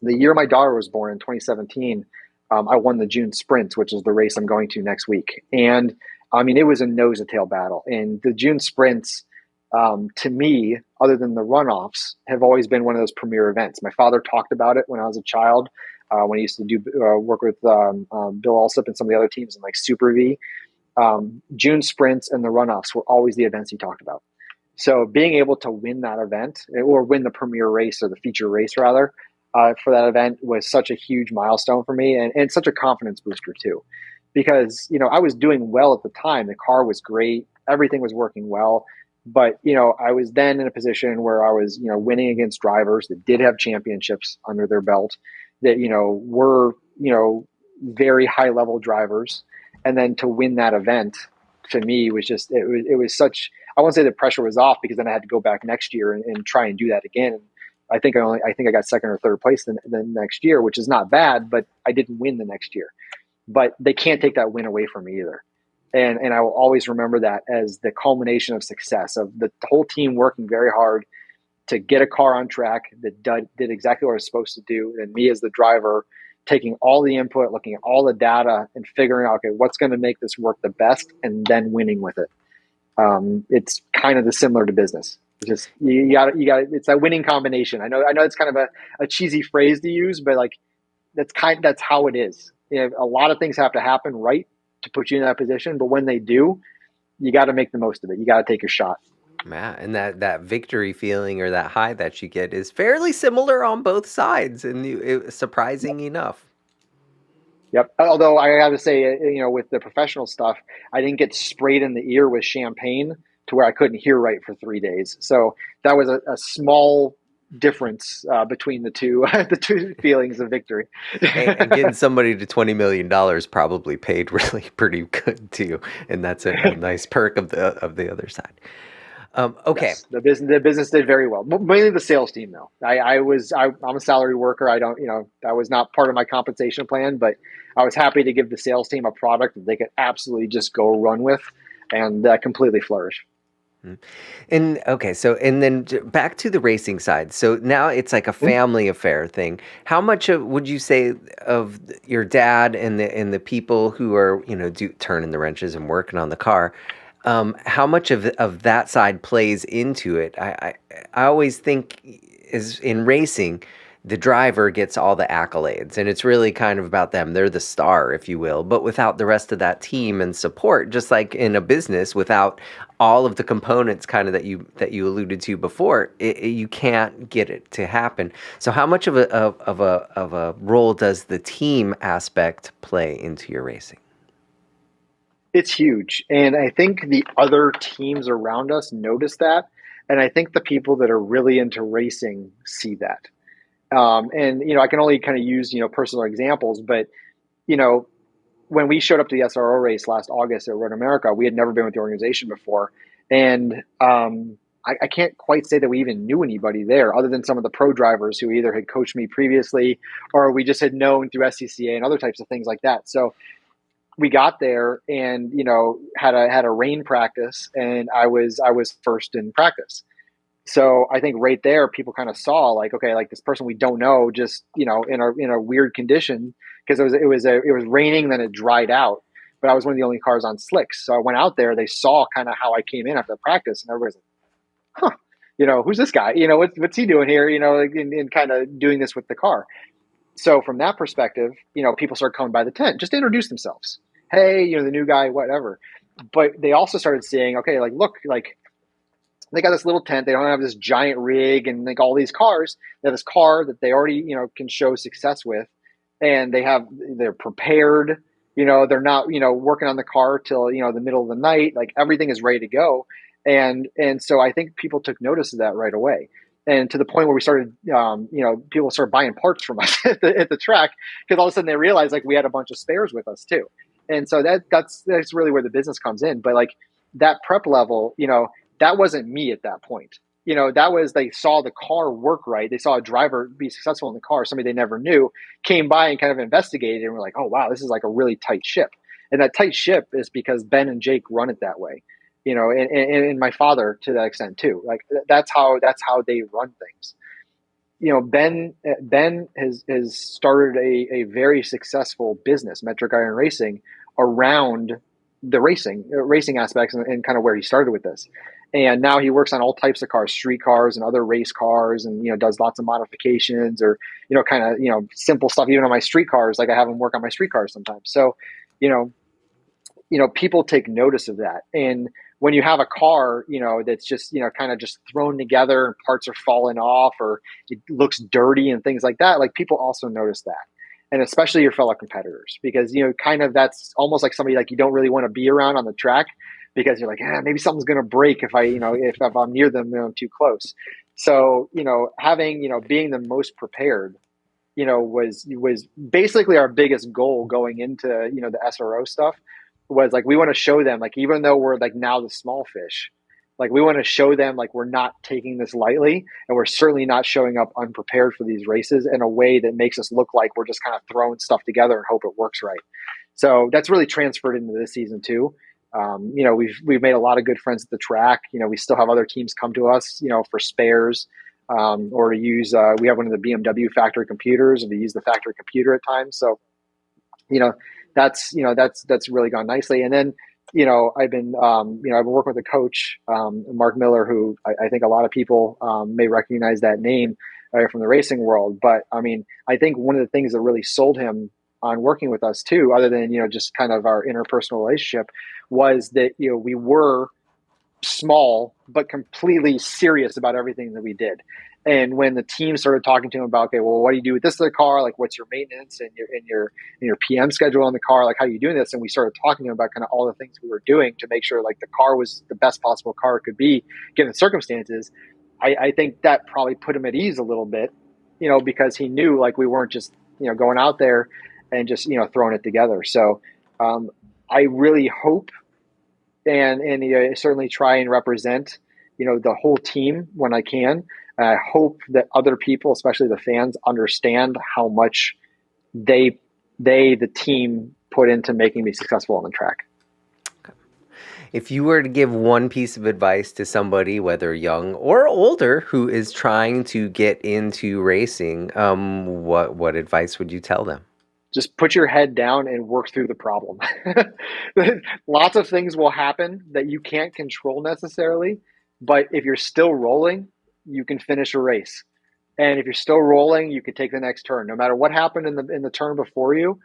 The year my daughter was born in 2017, I won the June Sprints, which is the race I'm going to next week. And I mean, it was a nose to tail battle. And the June Sprints, to me, other than the runoffs, have always been one of those premier events. My father talked about it when I was a child, when he used to do work with Bill Alsop and some of the other teams in like Super V. June Sprints and the runoffs were always the events he talked about. So being able to win that event, or win the premier race, or the feature race rather, for that event was such a huge milestone for me, and such a confidence booster too, because I was doing well at the time. The car was great, everything was working well, but I was then in a position where I was winning against drivers that did have championships under their belt, that were very high level drivers, and then to win that event to me was just it was such. I won't say the pressure was off, because then I had to go back next year and try and do that again. I think I think I got second or third place the next year, which is not bad, but I didn't win the next year. But they can't take that win away from me either. And I will always remember that as the culmination of success, of the whole team working very hard to get a car on track that did exactly what it was supposed to do, and me as the driver taking all the input, looking at all the data, and figuring out, okay, what's going to make this work the best, and then winning with it. It's kind of similar to business. Just you got it's that winning combination. I know it's kind of a cheesy phrase to use, but like that's how it is. A lot of things have to happen right to put you in that position, but when they do, you got to make the most of it. You got to take your shot. Yeah, and that victory feeling, or that high that you get, is fairly similar on both sides, and surprising enough. Yep. Although I have to say, with the professional stuff, I didn't get sprayed in the ear with champagne to where I couldn't hear right for 3 days. So that was a small difference between the two the two feelings of victory. And getting somebody to $20 million probably paid really pretty good too, and that's a nice perk of the other side. Okay. Yes, the business did very well. Mainly the sales team, though. I'm a salary worker. I don't, that was not part of my compensation plan, but I was happy to give the sales team a product that they could absolutely just go run with, and completely flourish. And okay, so and then back to the racing side. So now it's like a family affair thing. How much would you say of your dad and the people who are turning the wrenches and working on the car? How much of that side plays into it? I always think is in racing, the driver gets all the accolades, and it's really kind of about them. They're the star, if you will. But without the rest of that team and support, just like in a business, without all of the components kind of that you alluded to before, you can't get it to happen. So how much of a role does the team aspect play into your racing? It's huge, and I think the other teams around us notice that, and I think the people that are really into racing see that. And I can only kind of use personal examples, but you know, when we showed up to the SRO race last August at Road America, we had never been with the organization before. And I can't quite say that we even knew anybody there other than some of the pro drivers who either had coached me previously, or we just had known through SCCA and other types of things like that. So we got there and, had a rain practice, and I was first in practice. So I think right there, people kind of saw like, okay, like this person we don't know, just in a weird condition, because it was raining, then it dried out. But I was one of the only cars on slicks, so I went out there. They saw kind of how I came in after the practice, and everybody's like, "Huh, who's this guy? What's he doing here? Like, in kind of doing this with the car." So from that perspective, people started coming by the tent just to introduce themselves. Hey, the new guy, whatever. But they also started seeing, okay, like look, like they got this little tent. They don't have this giant rig and like all these cars. They have this car that they already, can show success with, and they're prepared. They're not, working on the car till the middle of the night. Like everything is ready to go, and so I think people took notice of that right away, and to the point where we started, people started buying parts from us at the track, because all of a sudden they realized like we had a bunch of spares with us too, and so that's really where the business comes in. But like that prep level, that wasn't me at that point. That was, they saw the car work right. They saw a driver be successful in the car, somebody they never knew, came by and kind of investigated, and were like, oh, wow, this is like a really tight ship. And that tight ship is because Ben and Jake run it that way, and my father to that extent too. Like that's how they run things. Ben has started a very successful business, Metric Iron Racing, around the racing aspects, and kind of where he started with this. And now he works on all types of cars, street cars and other race cars, and does lots of modifications, or kind of simple stuff even on my street cars. Like I have him work on my street cars sometimes. So you know people take notice of that. And when you have a car, that's just, kind of just thrown together and parts are falling off, or it looks dirty and things like that, like people also notice that. And especially your fellow competitors, because, kind of that's almost like somebody like you don't really want to be around on the track, because you're like, maybe something's going to break if if I'm near them, too close. So, having, being the most prepared, was basically our biggest goal going into, the SRO stuff. Was like, we want to show them, like, even though we're like now the small fish, like we want to show them like we're not taking this lightly, and we're certainly not showing up unprepared for these races in a way that makes us look like we're just kind of throwing stuff together and hope it works right. So that's really transferred into this season too. We've made a lot of good friends at the track. We still have other teams come to us, for spares, or to use. We have one of the BMW factory computers, and to use the factory computer at times. So, that's really gone nicely. And then, I've been working with a coach, Mark Miller, who I think a lot of people may recognize that name from the racing world. But I mean, I think one of the things that really sold him on working with us too, other than, just kind of our interpersonal relationship, was that, we were small, but completely serious about everything that we did. And when the team started talking to him about, okay, well, what do you do with this car? Like, what's your maintenance and your PM schedule on the car? Like, how are you doing this? And we started talking to him about kind of all the things we were doing to make sure like the car was the best possible car it could be given the circumstances. I think that probably put him at ease a little bit, because he knew like we weren't just, going out there and just, throwing it together. So I really hope and certainly try and represent, the whole team when I can. I hope that other people, especially the fans, understand how much the team put into making me successful on the track. If you were to give one piece of advice to somebody, whether young or older, who is trying to get into racing, what advice would you tell them? Just put your head down and work through the problem. Lots of things will happen that you can't control necessarily, but if you're still rolling, you can finish a race. And if you're still rolling, you can take the next turn. No matter what happened in the turn before you,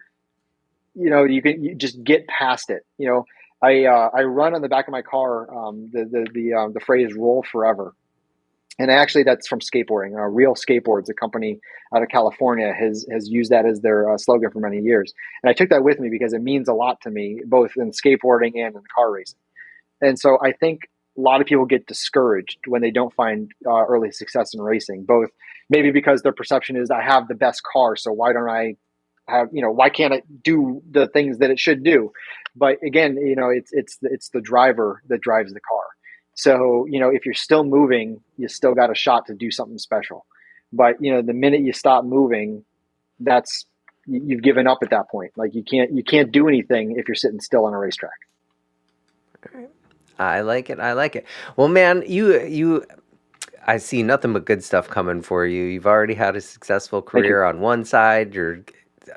you just get past it. I run on the back of my car the phrase "roll forever," and actually that's from skateboarding. Real Skateboards, a company out of California, has used that as their slogan for many years. And I took that with me because it means a lot to me, both in skateboarding and in car racing. And so I think a lot of people get discouraged when they don't find early success in racing, both maybe because their perception is, I have the best car, so why don't I have, why can't it do the things that it should do? But again, it's the driver that drives the car. So, if you're still moving, you still got a shot to do something special. But, the minute you stop moving, you've given up at that point. Like you can't do anything if you're sitting still on a racetrack. All right. I like it. Well, man, I see nothing but good stuff coming for you. You've already had a successful career on one side. You're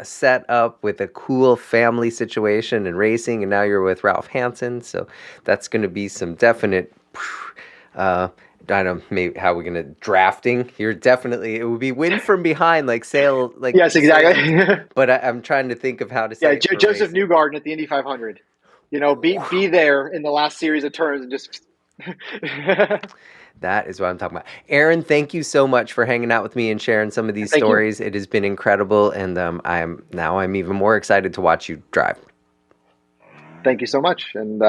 set up with a cool family situation in racing, and now you're with Ralph Hansen. So that's going to be some definite, I don't know, maybe how we're going to drafting. You're definitely, it would be win from behind, like sail. Like yes, exactly. But I'm trying to think of how to say it. Yeah, Joseph Newgarden at the Indy 500. Be there in the last series of turns and just. That is what I'm talking about. Aaron, thank you so much for hanging out with me and sharing some of these stories. It has been incredible, and I'm even more excited to watch you drive. Thank you so much, and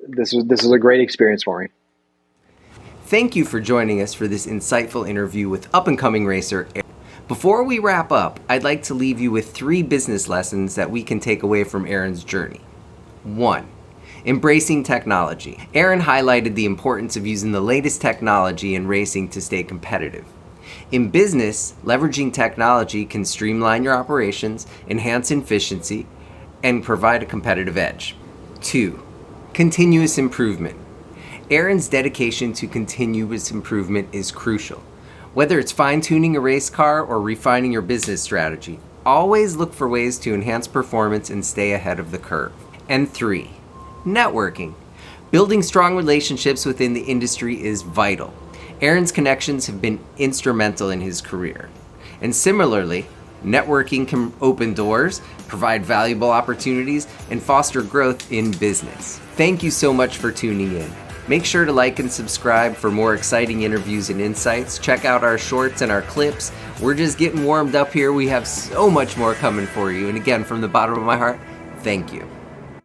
this was a great experience for me. Thank you for joining us for this insightful interview with up-and-coming racer Aaron. Before we wrap up, I'd like to leave you with 3 business lessons that we can take away from Aaron's journey. 1. Embracing technology. Aaron highlighted the importance of using the latest technology in racing to stay competitive. In business, leveraging technology can streamline your operations, enhance efficiency, and provide a competitive edge. 2. Continuous improvement. Aaron's dedication to continuous improvement is crucial. Whether it's fine-tuning a race car or refining your business strategy, always look for ways to enhance performance and stay ahead of the curve. And 3, networking. Building strong relationships within the industry is vital. Aaron's connections have been instrumental in his career. And similarly, networking can open doors, provide valuable opportunities, and foster growth in business. Thank you so much for tuning in. Make sure to like and subscribe for more exciting interviews and insights. Check out our shorts and our clips. We're just getting warmed up here. We have so much more coming for you. And again, from the bottom of my heart, thank you.